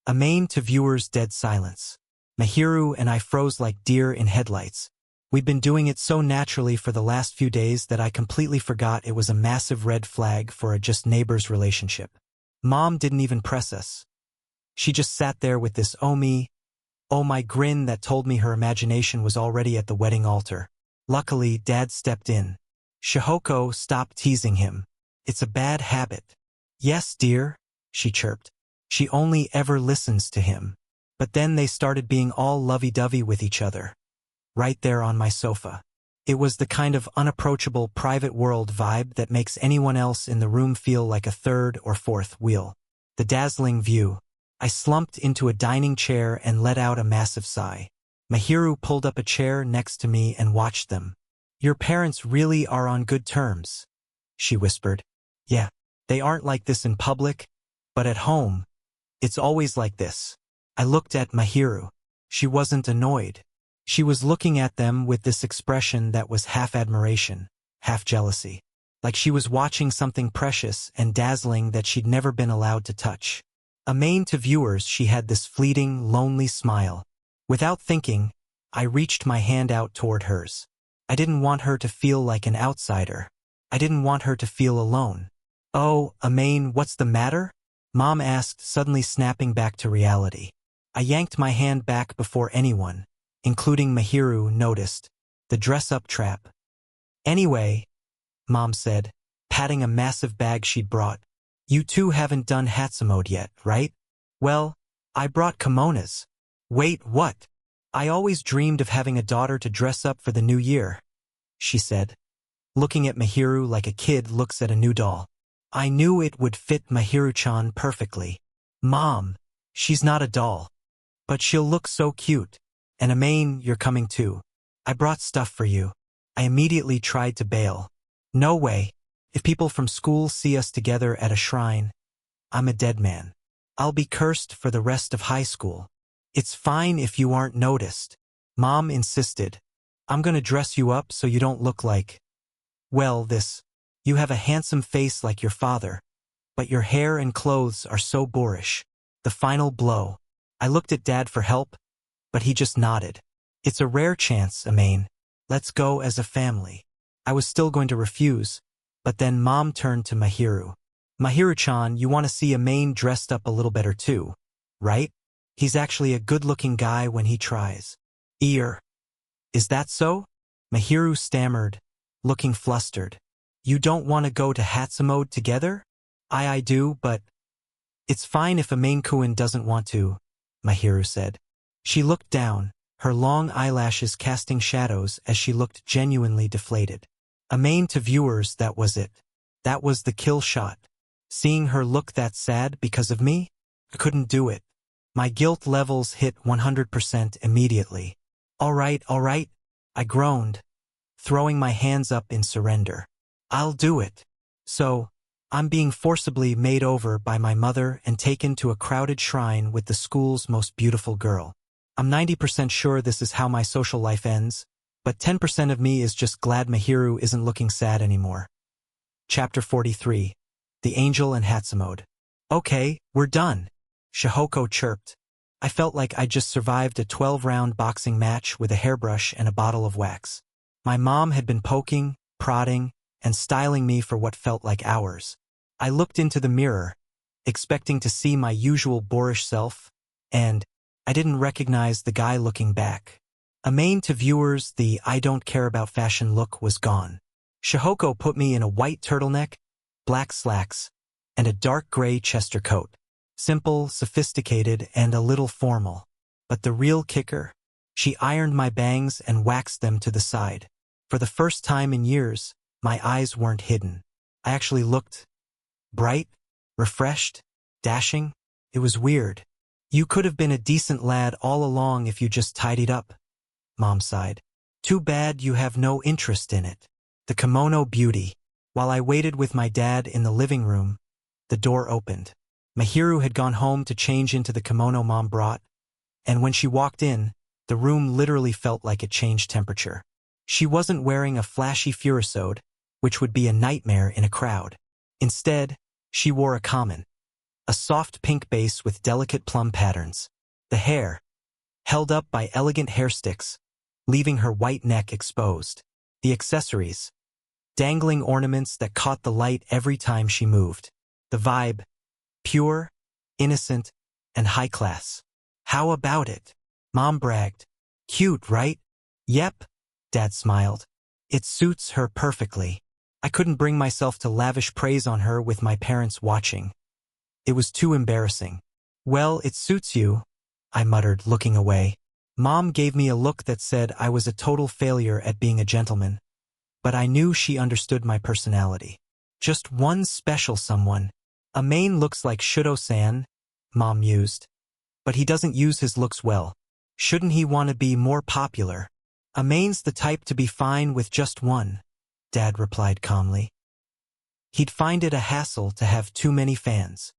Amane to viewers' dead silence. Mahiru and I froze like deer in headlights. We'd been doing it so naturally for the last few days that I completely forgot it was a massive red flag for a just neighbors relationship. Mom didn't even press us. She just sat there with this oh my grin that told me her imagination was already at the wedding altar. Luckily, Dad stepped in. Shihoko, stop teasing him. It's a bad habit. Yes, dear, she chirped. She only ever listens to him. But then they started being all lovey-dovey with each other. Right there on my sofa. It was the kind of unapproachable private world vibe that makes anyone else in the room feel like a third or fourth wheel. The dazzling view. I slumped into a dining chair and let out a massive sigh. Mahiru pulled up a chair next to me and watched them. Your parents really are on good terms, she whispered. Yeah, they aren't like this in public, but at home, it's always like this. I looked at Mahiru. She wasn't annoyed. She was looking at them with this expression that was half admiration, half jealousy. Like she was watching something precious and dazzling that she'd never been allowed to touch. Amane to viewers, she had this fleeting, lonely smile. Without thinking, I reached my hand out toward hers. I didn't want her to feel like an outsider. I didn't want her to feel alone. Oh, Amane, what's the matter? Mom asked, suddenly snapping back to reality. I yanked my hand back before anyone, including Mahiru, noticed. The dress-up trap. Anyway, Mom said, patting a massive bag she'd brought. You two haven't done Hatsa mode yet, right? Well, I brought kimonos. Wait, what? I always dreamed of having a daughter to dress up for the new year, she said, looking at Mahiru like a kid looks at a new doll. I knew it would fit Mahiru-chan perfectly. Mom, she's not a doll. But she'll look so cute. And Amain, you're coming too. I brought stuff for you. I immediately tried to bail. No way. If people from school see us together at a shrine, I'm a dead man. I'll be cursed for the rest of high school. It's fine if you aren't noticed. Mom insisted. I'm gonna dress you up so you don't look like, well, this. You have a handsome face like your father, but your hair and clothes are so boorish. The final blow. I looked at Dad for help, but he just nodded. It's a rare chance, Amain. Let's go as a family. I was still going to refuse, but then Mom turned to Mahiru. Mahiru-chan, you want to see Amain dressed up a little better too, right? He's actually a good-looking guy when he tries. Is that so? Mahiru stammered, looking flustered. You don't want to go to Hatsumode together? I do, but it's fine if Amain-kun doesn't want to, Mahiru said. She looked down, her long eyelashes casting shadows as she looked genuinely deflated. Amain, to viewers, that was it. That was the kill shot. Seeing her look that sad because of me? I couldn't do it. My guilt levels hit 100% immediately. All right, I groaned, throwing my hands up in surrender. I'll do it. So, I'm being forcibly made over by my mother and taken to a crowded shrine with the school's most beautiful girl. I'm 90% sure this is how my social life ends, but 10% of me is just glad Mahiru isn't looking sad anymore. Chapter 43. The Angel and Hatsumode. Okay, we're done, Shihoko chirped. I felt like I just survived a 12-round boxing match with a hairbrush and a bottle of wax. My mom had been poking, prodding, and styling me for what felt like hours. I looked into the mirror, expecting to see my usual boorish self, and I didn't recognize the guy looking back. Amain, to viewers, the I don't care about fashion look was gone. Shihoko put me in a white turtleneck, black slacks, and a dark gray Chester coat. Simple, sophisticated, and a little formal. But the real kicker? She ironed my bangs and waxed them to the side. For the first time in years, my eyes weren't hidden. I actually looked bright, refreshed, dashing. It was weird. You could have been a decent lad all along if you just tidied up, Mom sighed. Too bad you have no interest in it. The kimono beauty. While I waited with my dad in the living room, the door opened. Mahiru had gone home to change into the kimono Mom brought, and when she walked in, the room literally felt like it changed temperature. She wasn't wearing a flashy furosode, which would be a nightmare in a crowd. Instead, she wore a soft pink base with delicate plum patterns. The hair, held up by elegant hair sticks, leaving her white neck exposed. The accessories, dangling ornaments that caught the light every time she moved. The vibe, pure, innocent, and high class. How about it? Mom bragged. Cute, right? Yep, Dad smiled. It suits her perfectly. I couldn't bring myself to lavish praise on her with my parents watching. It was too embarrassing. Well, it suits you, I muttered, looking away. Mom gave me a look that said I was a total failure at being a gentleman, but I knew she understood my personality. Just one special someone. Amain looks like Shudo-san, Mom mused. But he doesn't use his looks well. Shouldn't he want to be more popular? Amain's the type to be fine with just one, Dad replied calmly. He'd find it a hassle to have too many fans.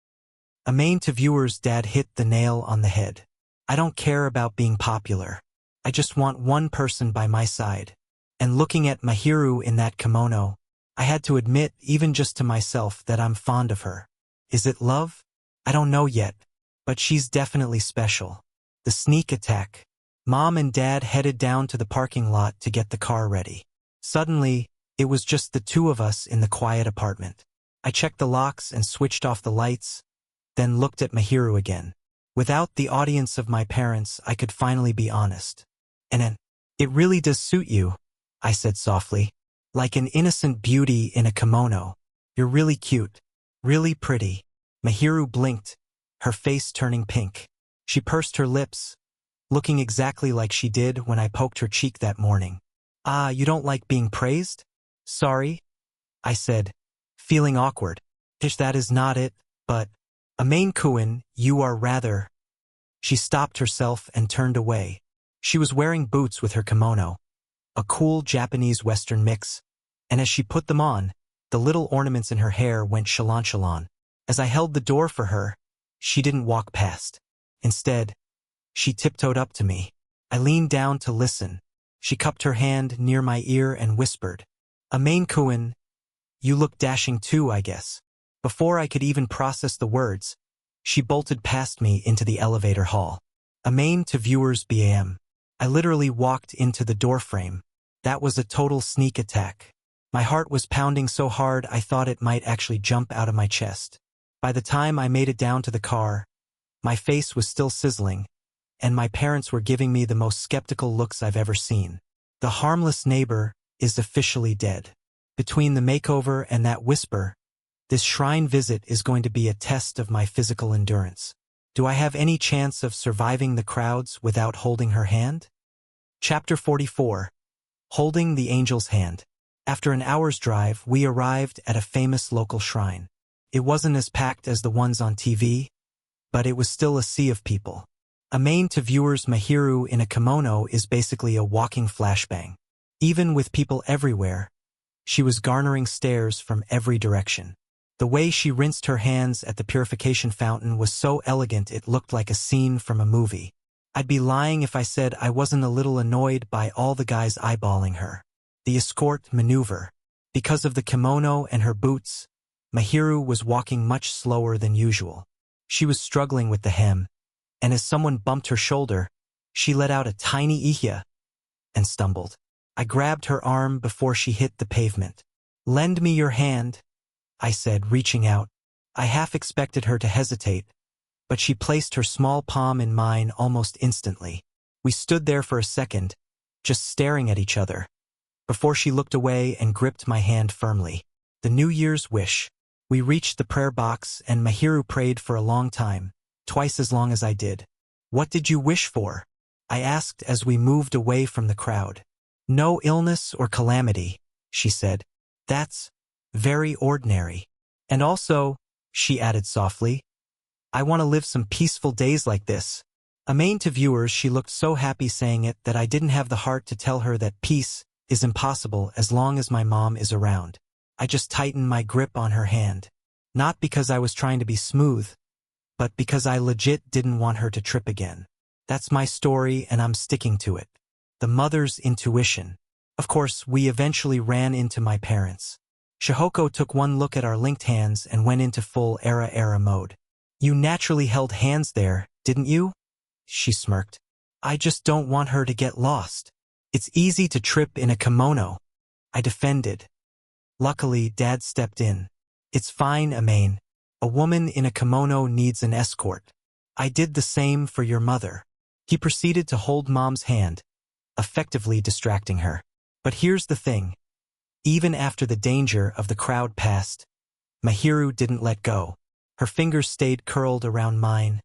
Amain, to viewers, Dad hit the nail on the head. I don't care about being popular. I just want one person by my side. And looking at Mahiru in that kimono, I had to admit, even just to myself, that I'm fond of her. Is it love? I don't know yet, but she's definitely special. The sneak attack. Mom and Dad headed down to the parking lot to get the car ready. Suddenly, it was just the two of us in the quiet apartment. I checked the locks and switched off the lights, then looked at Mahiru again. Without the audience of my parents, I could finally be honest. And it really does suit you, I said softly. Like an innocent beauty in a kimono. You're really cute. Really pretty. Mahiru blinked, her face turning pink. She pursed her lips, looking exactly like she did when I poked her cheek that morning. "Ah, you don't like being praised?" "Sorry," I said, feeling awkward. "That is not it, but Amain Kuin, you are rather—" She stopped herself and turned away. She was wearing boots with her kimono, a cool Japanese Western mix, and as she put them on, the little ornaments in her hair went shalon. As I held the door for her, she didn't walk past. Instead, she tiptoed up to me. I leaned down to listen. She cupped her hand near my ear and whispered, "Amain Kuin, you look dashing too, I guess." Before I could even process the words, she bolted past me into the elevator hall. Amain to viewers BAM. I literally walked into the doorframe. That was a total sneak attack. My heart was pounding so hard I thought it might actually jump out of my chest. By the time I made it down to the car, my face was still sizzling, and my parents were giving me the most skeptical looks I've ever seen. The harmless neighbor is officially dead. Between the makeover and that whisper, this shrine visit is going to be a test of my physical endurance. Do I have any chance of surviving the crowds without holding her hand? Chapter 44. Holding the Angel's Hand. After an hour's drive, we arrived at a famous local shrine. It wasn't as packed as the ones on TV, but it was still a sea of people. Amain to viewers Mahiru in a kimono is basically a walking flashbang. Even with people everywhere, she was garnering stares from every direction. The way she rinsed her hands at the purification fountain was so elegant it looked like a scene from a movie. I'd be lying if I said I wasn't a little annoyed by all the guys eyeballing her. The escort maneuver. Because of the kimono and her boots, Mahiru was walking much slower than usual. She was struggling with the hem, and as someone bumped her shoulder, she let out a tiny ihya and stumbled. I grabbed her arm before she hit the pavement. "Lend me your hand," I said, reaching out. I half expected her to hesitate, but she placed her small palm in mine almost instantly. We stood there for a second, just staring at each other, before she looked away and gripped my hand firmly. The New Year's wish. We reached the prayer box and Mahiru prayed for a long time, twice as long as I did. "What did you wish for?" I asked as we moved away from the crowd. "No illness or calamity," she said. "That's very ordinary. And also," she added softly, "I want to live some peaceful days like this." Amain to viewers, she looked so happy saying it that I didn't have the heart to tell her that peace is impossible as long as my mom is around. I just tightened my grip on her hand. Not because I was trying to be smooth, but because I legit didn't want her to trip again. That's my story and I'm sticking to it. The mother's intuition. Of course, we eventually ran into my parents. Shihoko took one look at our linked hands and went into full era mode. "You naturally held hands there, didn't you?" She smirked. "I just don't want her to get lost. It's easy to trip in a kimono," I defended. Luckily, Dad stepped in. "It's fine, Amain. A woman in a kimono needs an escort. I did the same for your mother." He proceeded to hold Mom's hand, effectively distracting her. But here's the thing. Even after the danger of the crowd passed, Mahiru didn't let go. Her fingers stayed curled around mine,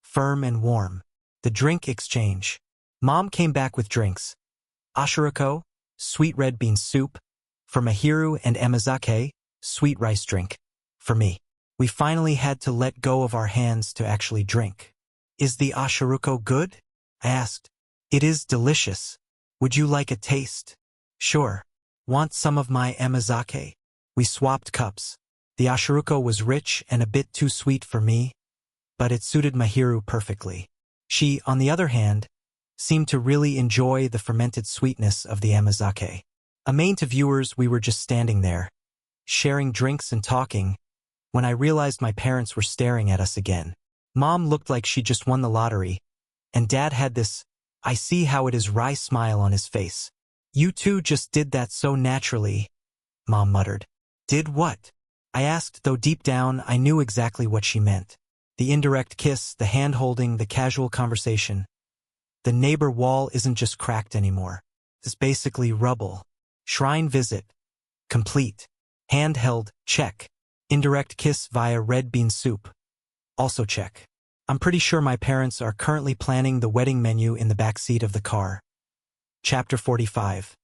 firm and warm. The drink exchange. Mom came back with drinks. Ashirako, sweet red bean soup. For Mahiru, and Amazake, sweet rice drink. For me. We finally had to let go of our hands to actually drink. "Is the Ashirako good?" I asked. "It is delicious. Would you like a taste?" "Sure. Want some of my Amazake?" We swapped cups. The Ashirako was rich and a bit too sweet for me, but it suited Mahiru perfectly. She, on the other hand, seemed to really enjoy the fermented sweetness of the Amazake. Amain to viewers, we were just standing there, sharing drinks and talking, when I realized my parents were staring at us again. Mom looked like she just won the lottery, and Dad had this, "I see how it is" wry smile on his face. "You two just did that so naturally," Mom muttered. "Did what?" I asked, though deep down I knew exactly what she meant. The indirect kiss, the hand-holding, the casual conversation. The neighbor wall isn't just cracked anymore. It's basically rubble. Shrine visit. Complete. Handheld. Check. Indirect kiss via red bean soup. Also check. I'm pretty sure my parents are currently planning the wedding menu in the back seat of the car. Chapter 45.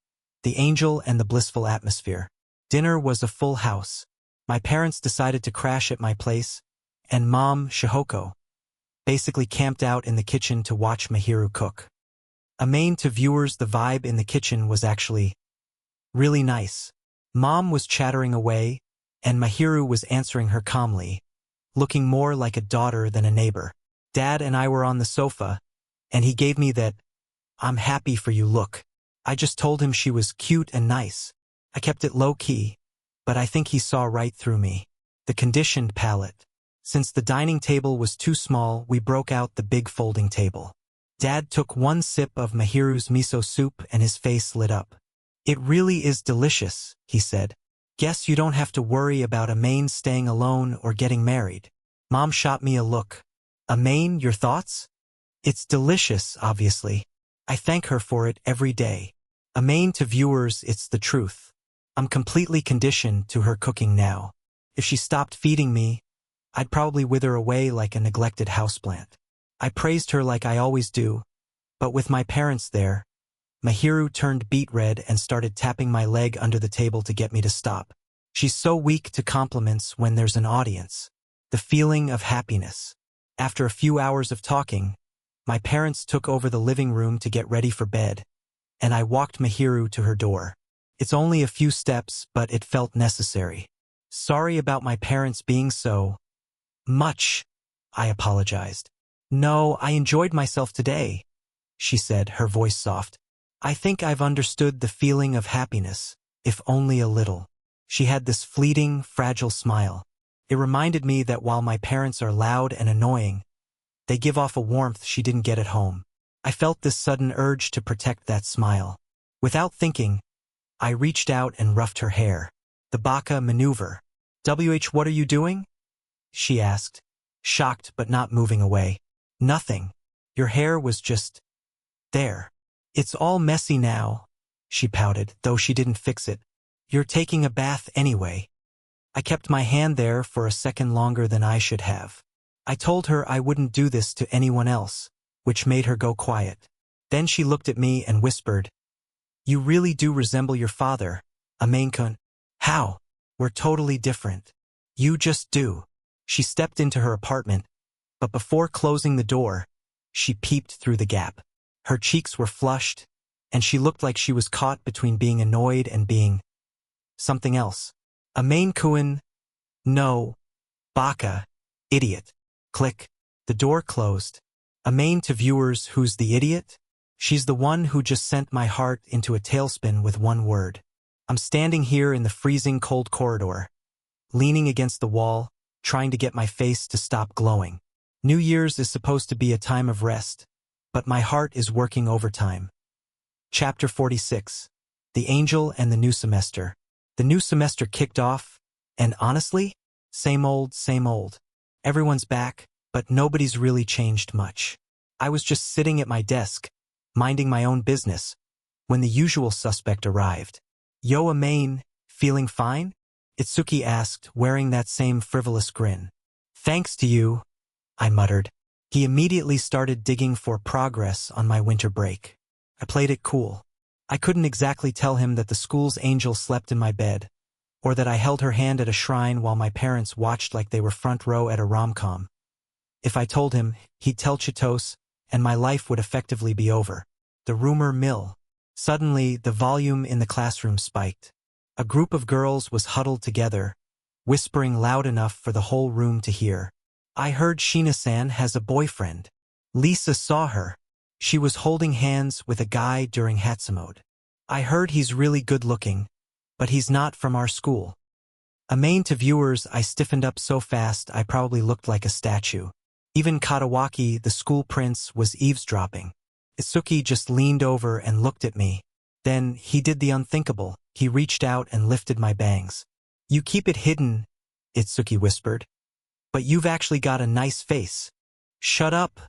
The Angel and the Blissful Atmosphere. Dinner was a full house. My parents decided to crash at my place, and Mom, Shihoko, basically camped out in the kitchen to watch Mahiru cook. To viewers, the vibe in the kitchen was actually really nice. Mom was chattering away, and Mahiru was answering her calmly, looking more like a daughter than a neighbor. Dad and I were on the sofa, and he gave me that "I'm happy for you" look. I just told him she was cute and nice. I kept it low-key, but I think he saw right through me. The conditioned palate. Since the dining table was too small, we broke out the big folding table. Dad took one sip of Mahiru's miso soup and his face lit up. "It really is delicious," he said. "Guess you don't have to worry about Amain staying alone or getting married." Mom shot me a look. "Amain, your thoughts?" "It's delicious, obviously. I thank her for it every day." Amain, to viewers, it's the truth. I'm completely conditioned to her cooking now. If she stopped feeding me, I'd probably wither away like a neglected houseplant. I praised her like I always do, but with my parents there, Mahiru turned beet red and started tapping my leg under the table to get me to stop. She's so weak to compliments when there's an audience. The feeling of happiness. After a few hours of talking, my parents took over the living room to get ready for bed, and I walked Mahiru to her door. It's only a few steps, but it felt necessary. "Sorry about my parents being so much," I apologized. "No, I enjoyed myself today," she said, her voice soft. "I think I've understood the feeling of happiness, if only a little." She had this fleeting, fragile smile. It reminded me that while my parents are loud and annoying, they give off a warmth she didn't get at home. I felt this sudden urge to protect that smile. Without thinking, I reached out and roughed her hair. The Baka maneuver. What are you doing?" she asked, shocked but not moving away. "Nothing. Your hair was just there." "It's all messy now," she pouted, though she didn't fix it. "You're taking a bath anyway." I kept my hand there for a second longer than I should have. I told her I wouldn't do this to anyone else, which made her go quiet. Then she looked at me and whispered, "You really do resemble your father, Amain-kun." "How?" "We're totally different. You just do." She stepped into her apartment, but before closing the door, she peeped through the gap. Her cheeks were flushed, and she looked like she was caught between being annoyed and being something else. "Amain-kun, no, Baka, idiot." Click. The door closed. Amain, to viewers, who's the idiot? She's the one who just sent my heart into a tailspin with one word. I'm standing here in the freezing cold corridor, leaning against the wall, trying to get my face to stop glowing. New Year's is supposed to be a time of rest, but my heart is working overtime. Chapter 46. The Angel and the New Semester. The new semester kicked off, and honestly, same old, same old. Everyone's back, but nobody's really changed much. I was just sitting at my desk, minding my own business, when the usual suspect arrived. "Yo, Amain, feeling fine?" Itsuki asked, wearing that same frivolous grin. "Thanks to you," I muttered. He immediately started digging for progress on my winter break. I played it cool. I couldn't exactly tell him that the school's angel slept in my bed, or that I held her hand at a shrine while my parents watched like they were front row at a rom-com. If I told him, he'd tell Chitos, and my life would effectively be over. The rumor mill. Suddenly, the volume in the classroom spiked. A group of girls was huddled together, whispering loud enough for the whole room to hear. "I heard Shina-san has a boyfriend." Lisa saw her. She was holding hands with a guy during Hatsumode. "I heard he's really good-looking, but he's not from our school." Amain, to viewers, I stiffened up so fast I probably looked like a statue. Even Katawaki, the school prince, was eavesdropping. Itsuki just leaned over and looked at me. Then he did the unthinkable. He reached out and lifted my bangs. "You keep it hidden," Itsuki whispered. "But you've actually got a nice face." "Shut up,"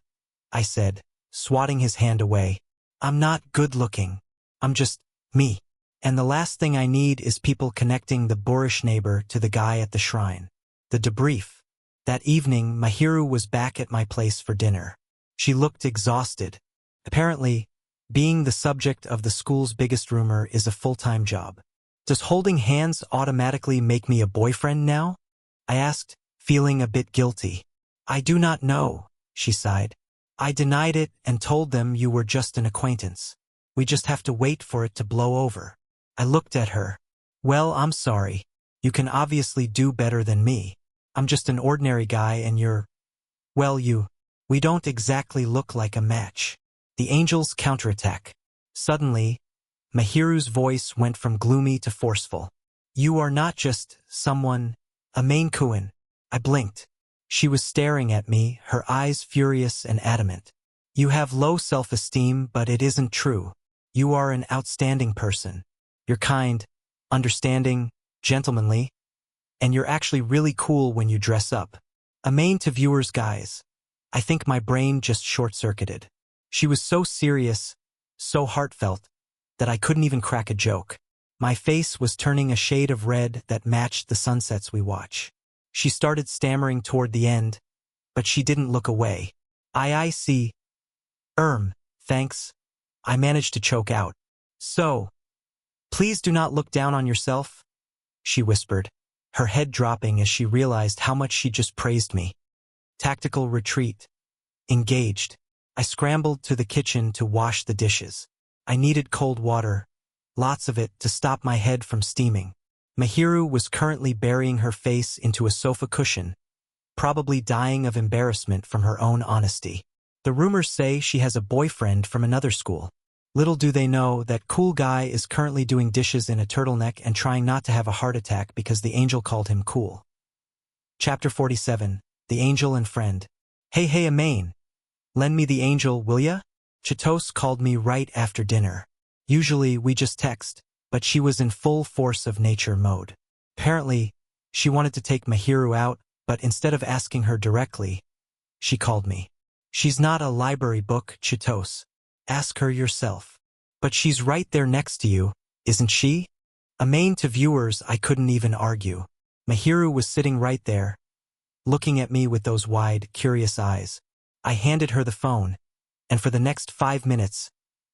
I said, swatting his hand away. "I'm not good-looking. I'm just me. And the last thing I need is people connecting the boorish neighbor to the guy at the shrine." The debrief. That evening, Mahiru was back at my place for dinner. She looked exhausted. Apparently, being the subject of the school's biggest rumor is a full-time job. Does holding hands automatically make me a boyfriend now? I asked, feeling a bit guilty. I do not know, she sighed. I denied it and told them you were just an acquaintance. We just have to wait for it to blow over. I looked at her. Well, I'm sorry. You can obviously do better than me. I'm just an ordinary guy and you're… well, we don't exactly look like a match. The angels counterattack. Suddenly, Mahiru's voice went from gloomy to forceful. You are not just someone, a main Kuin. I blinked. She was staring at me, her eyes furious and adamant. You have low self-esteem, but it isn't true. You are an outstanding person. You're kind, understanding, gentlemanly, and you're actually really cool when you dress up. A main to viewers, guys. I think my brain just short-circuited. She was so serious, so heartfelt, that I couldn't even crack a joke. My face was turning a shade of red that matched the sunsets we watch. She started stammering toward the end, but she didn't look away. I see. Thanks. I managed to choke out. So, please do not look down on yourself, she whispered, her head dropping as she realized how much she just praised me. Tactical retreat. Engaged. I scrambled to the kitchen to wash the dishes. I needed cold water, lots of it, to stop my head from steaming. Mahiru was currently burying her face into a sofa cushion, probably dying of embarrassment from her own honesty. The rumors say she has a boyfriend from another school. Little do they know that cool guy is currently doing dishes in a turtleneck and trying not to have a heart attack because the angel called him cool. Chapter 47. The Angel and Friend. Hey, Amain. Lend me the angel, will ya? Chitos called me right after dinner. Usually we just text, but she was in full force of nature mode. Apparently, she wanted to take Mahiru out, but instead of asking her directly, she called me. She's not a library book, Chitos. Ask her yourself. But she's right there next to you, isn't she? Amain to viewers, I couldn't even argue. Mahiru was sitting right there, looking at me with those wide, curious eyes. I handed her the phone, and for the next 5 minutes,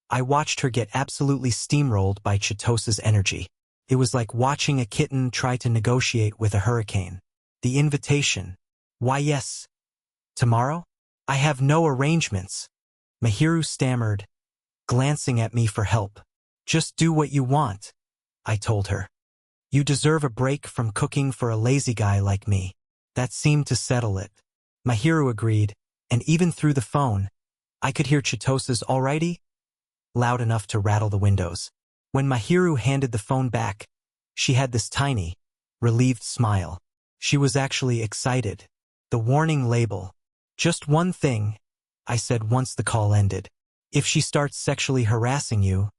I watched her get absolutely steamrolled by Chitos's energy. It was like watching a kitten try to negotiate with a hurricane. The invitation. Why yes. Tomorrow? I have no arrangements. Mahiru stammered, glancing at me for help. Just do what you want, I told her. You deserve a break from cooking for a lazy guy like me. That seemed to settle it. Mahiru agreed, and even through the phone, I could hear Chitos's alrighty loud enough to rattle the windows. When Mahiru handed the phone back, she had this tiny, relieved smile. She was actually excited. The warning label. Just one thing, I said once the call ended. If she starts sexually harassing you,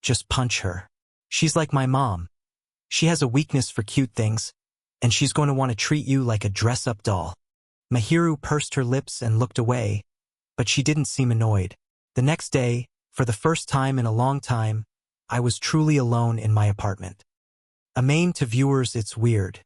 just punch her. She's like my mom. She has a weakness for cute things, and she's going to want to treat you like a dress-up doll. Mahiru pursed her lips and looked away, but she didn't seem annoyed. The next day, for the first time in a long time, I was truly alone in my apartment. Amain to viewers, it's weird.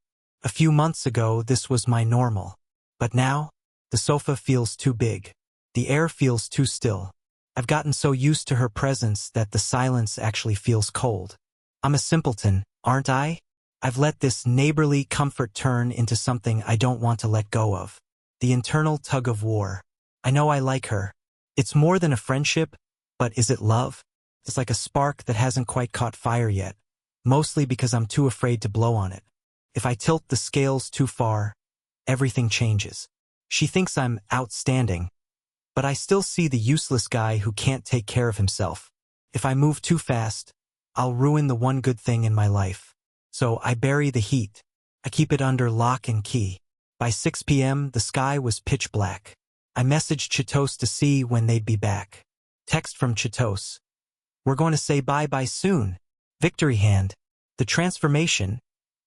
A few months ago, this was my normal. But now, the sofa feels too big. The air feels too still. I've gotten so used to her presence that the silence actually feels cold. I'm a simpleton, aren't I? I've let this neighborly comfort turn into something I don't want to let go of. The internal tug of war. I know I like her. It's more than a friendship, but is it love? It's like a spark that hasn't quite caught fire yet, mostly because I'm too afraid to blow on it. If I tilt the scales too far, everything changes. She thinks I'm outstanding, but I still see the useless guy who can't take care of himself. If I move too fast, I'll ruin the one good thing in my life. So I bury the heat. I keep it under lock and key. By 6 p.m., the sky was pitch black. I messaged Chitos to see when they'd be back. Text from Chitos. We're going to say bye-bye soon. Victory hand. The Transformation,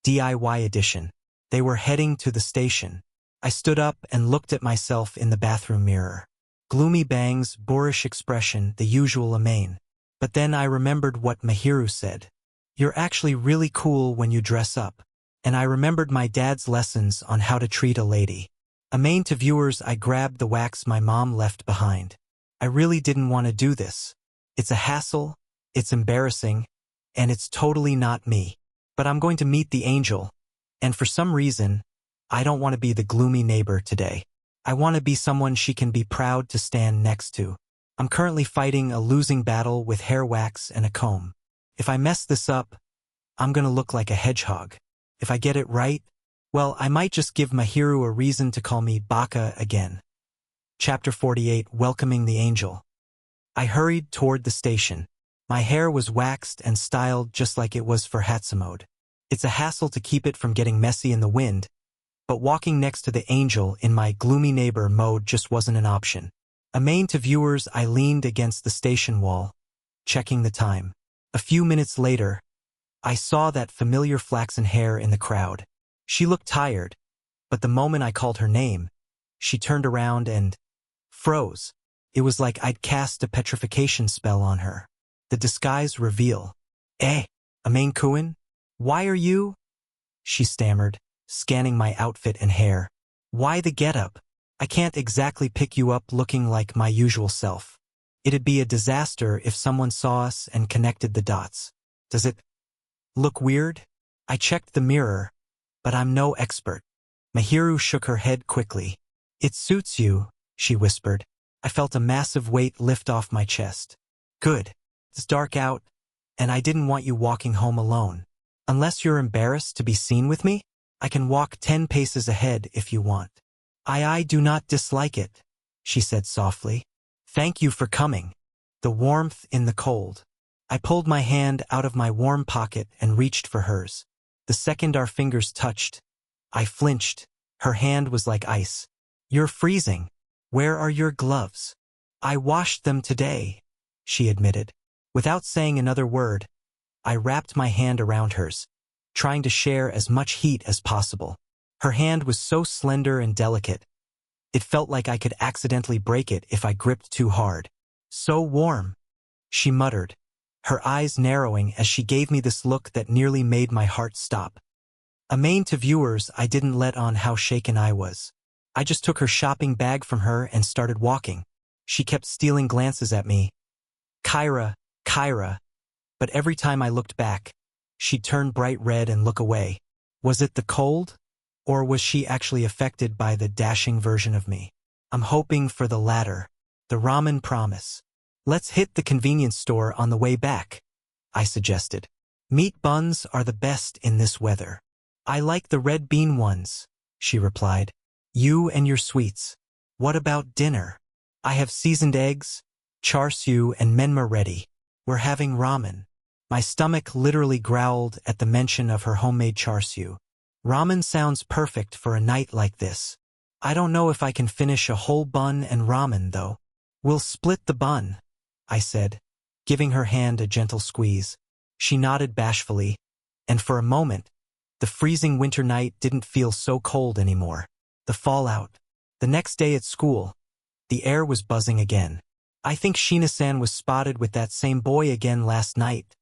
DIY edition. They were heading to the station. I stood up and looked at myself in the bathroom mirror. Gloomy bangs, boorish expression, the usual Amain. But then I remembered what Mahiru said. You're actually really cool when you dress up. And I remembered my dad's lessons on how to treat a lady. Amain to viewers, I grabbed the wax my mom left behind. I really didn't want to do this. It's a hassle, it's embarrassing, and it's totally not me. But I'm going to meet the angel, and for some reason, I don't want to be the gloomy neighbor today. I want to be someone she can be proud to stand next to. I'm currently fighting a losing battle with hair wax and a comb. If I mess this up, I'm gonna look like a hedgehog. If I get it right, well, I might just give Mahiru a reason to call me Baka again. Chapter 48, Welcoming the Angel. I hurried toward the station. My hair was waxed and styled just like it was for Hatsumode. It's a hassle to keep it from getting messy in the wind, but walking next to the angel in my gloomy neighbor mode just wasn't an option. Amain to viewers, I leaned against the station wall, checking the time. A few minutes later, I saw that familiar flaxen hair in the crowd. She looked tired, but the moment I called her name, she turned around and froze. It was like I'd cast a petrification spell on her. The disguise reveal. Amain Kuin? Why are you? She stammered, scanning my outfit and hair. Why the getup? I can't exactly pick you up looking like my usual self. It'd be a disaster if someone saw us and connected the dots. Does it look weird? I checked the mirror, but I'm no expert. Mahiru shook her head quickly. It suits you, she whispered. I felt a massive weight lift off my chest. Good. It's dark out, and I didn't want you walking home alone. Unless you're embarrassed to be seen with me, I can walk 10 paces ahead if you want. I do not dislike it, she said softly. Thank you for coming. The warmth in the cold. I pulled my hand out of my warm pocket and reached for hers. The second our fingers touched, I flinched. Her hand was like ice. You're freezing. Where are your gloves? I washed them today, she admitted. Without saying another word, I wrapped my hand around hers, trying to share as much heat as possible. Her hand was so slender and delicate, it felt like I could accidentally break it if I gripped too hard. So warm, she muttered, her eyes narrowing as she gave me this look that nearly made my heart stop. Amain to viewers, I didn't let on how shaken I was. I just took her shopping bag from her and started walking. She kept stealing glances at me. Kyra, but every time I looked back, she'd turn bright red and look away. Was it the cold? Or was she actually affected by the dashing version of me? I'm hoping for the latter. The ramen promise. Let's hit the convenience store on the way back, I suggested. Meat buns are the best in this weather. I like the red bean ones, she replied. You and your sweets. What about dinner? I have seasoned eggs, char siu and menma ready. We're having ramen. My stomach literally growled at the mention of her homemade char siu. Ramen sounds perfect for a night like this. I don't know if I can finish a whole bun and ramen, though. We'll split the bun, I said, giving her hand a gentle squeeze. She nodded bashfully, and for a moment, the freezing winter night didn't feel so cold anymore. The fallout. The next day at school, the air was buzzing again. I think Shina-san was spotted with that same boy again last night,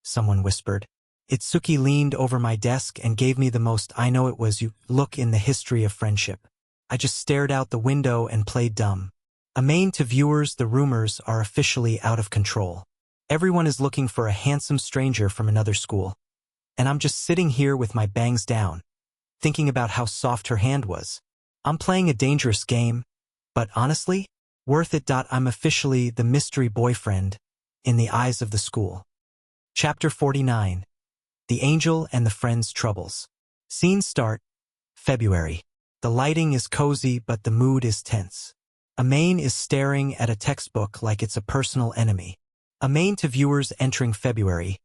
someone whispered. Itsuki leaned over my desk and gave me the most I know it was you look in the history of friendship. I just stared out the window and played dumb. Amain to viewers, the rumors are officially out of control. Everyone is looking for a handsome stranger from another school. And I'm just sitting here with my bangs down, thinking about how soft her hand was. I'm playing a dangerous game, but honestly, worth it. I'm officially the mystery boyfriend in the eyes of the school. Chapter 49. The Angel and the Friend's Troubles. Scene start, February. The lighting is cozy, but the mood is tense. Amain is staring at a textbook like it's a personal enemy. Amain to viewers entering February.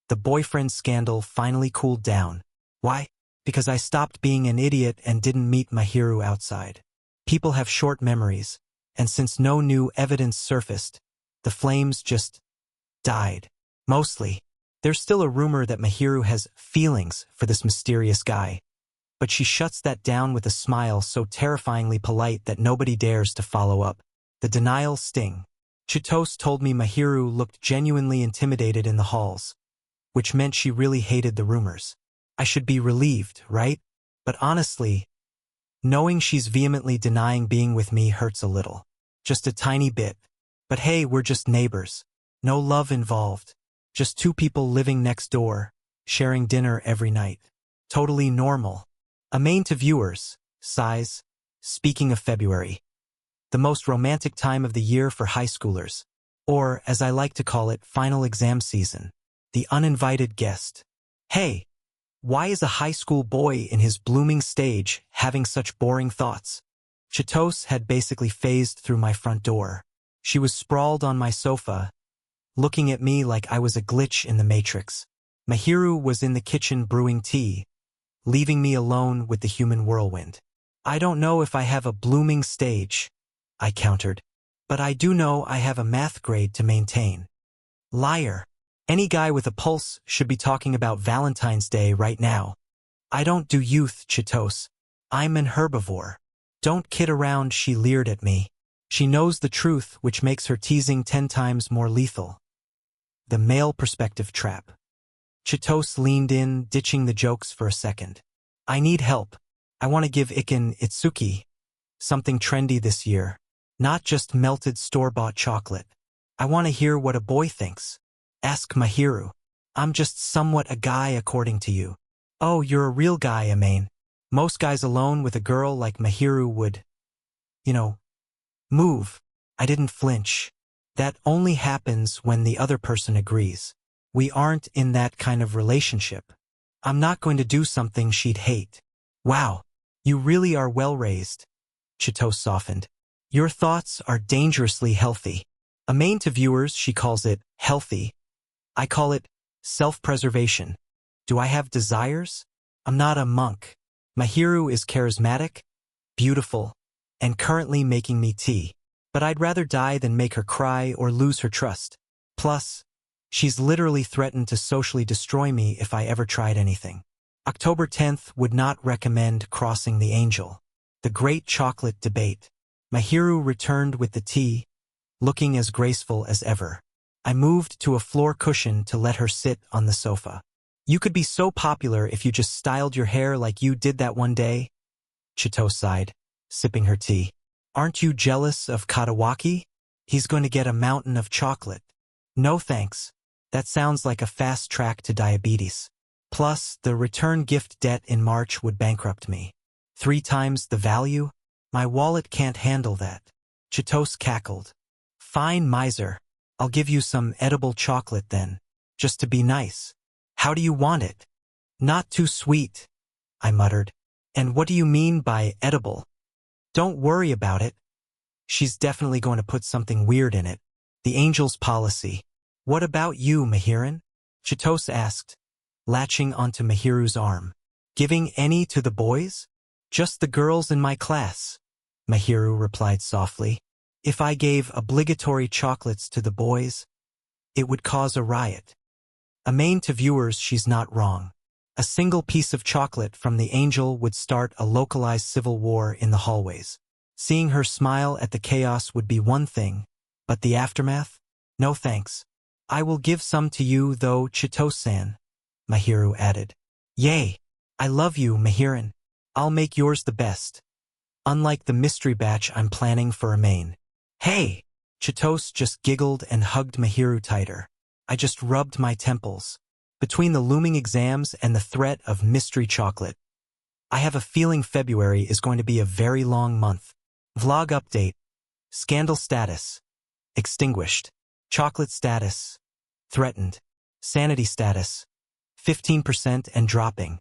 The boyfriend scandal finally cooled down. Why? Because I stopped being an idiot and didn't meet Mahiru outside. People have short memories, and since no new evidence surfaced, the flames just died. Mostly. There's still a rumor that Mahiru has feelings for this mysterious guy, but she shuts that down with a smile so terrifyingly polite that nobody dares to follow up. The denial sting. Chitose told me Mahiru looked genuinely intimidated in the halls, which meant she really hated the rumors. I should be relieved, right? But honestly, Knowing she's vehemently denying being with me hurts a little. Just a tiny bit. But hey, we're just neighbors. No love involved. Just two people living next door, sharing dinner every night. Totally normal. Amen to viewers. Sighs. Speaking of February. The most romantic time of the year for high schoolers. Or, as I like to call it, final exam season. The uninvited guest. Hey, why is a high school boy in his blooming stage having such boring thoughts? Chitos had basically phased through my front door. She was sprawled on my sofa, looking at me like I was a glitch in the Matrix. Mahiru was in the kitchen brewing tea, leaving me alone with the human whirlwind. I don't know if I have a blooming stage, I countered. But I do know I have a math grade to maintain. Liar. Any guy with a pulse should be talking about Valentine's Day right now. I don't do youth, Chitos. I'm an herbivore. Don't kid around, she leered at me. She knows the truth, which makes her teasing 10 times more lethal. The male perspective trap. Chitos leaned in, ditching the jokes for a second. I need help. I want to give Iken Itsuki something trendy this year. Not just melted store-bought chocolate. I want to hear what a boy thinks. Ask Mahiru. I'm just somewhat a guy according to you. Oh, you're a real guy, Amain. Most guys alone with a girl like Mahiru would, move. I didn't flinch. That only happens when the other person agrees. We aren't in that kind of relationship. I'm not going to do something she'd hate. Wow, you really are well-raised. Chitos softened. Your thoughts are dangerously healthy. Amain to viewers, she calls it healthy. I call it self-preservation. Do I have desires? I'm not a monk. Mahiru is charismatic, beautiful, and currently making me tea. But I'd rather die than make her cry or lose her trust. Plus, she's literally threatened to socially destroy me if I ever tried anything. October 10th would not recommend crossing the angel. The Great Chocolate Debate. Mahiru returned with the tea, looking as graceful as ever. I moved to a floor cushion to let her sit on the sofa. You could be so popular if you just styled your hair like you did that one day. Chitos sighed, sipping her tea. Aren't you jealous of Katawaki? He's going to get a mountain of chocolate. No thanks. That sounds like a fast track to diabetes. Plus, the return gift debt in March would bankrupt me. 3 times the value? My wallet can't handle that. Chitos cackled. Fine, miser. I'll give you some edible chocolate then. Just to be nice. How do you want it? Not too sweet, I muttered. And what do you mean by edible? Don't worry about it. She's definitely going to put something weird in it. The angel's policy. What about you, Mahiran? Chitos asked, latching onto Mahiru's arm. Giving any to the boys? Just the girls in my class, Mahiru replied softly. If I gave obligatory chocolates to the boys, it would cause a riot. Amain to viewers, she's not wrong. A single piece of chocolate from the angel would start a localized civil war in the hallways. Seeing her smile at the chaos would be one thing, but the aftermath? No thanks. I will give some to you though, Chitos-san, Mahiru added. Yay! I love you, Mahiran. I'll make yours the best. Unlike the mystery batch I'm planning for Amain. Hey! Chitos just giggled and hugged Mahiru tighter. I just rubbed my temples. Between the looming exams and the threat of mystery chocolate, I have a feeling February is going to be a very long month. Vlog update. Scandal status. Extinguished. Chocolate status. Threatened. Sanity status. 15% and dropping.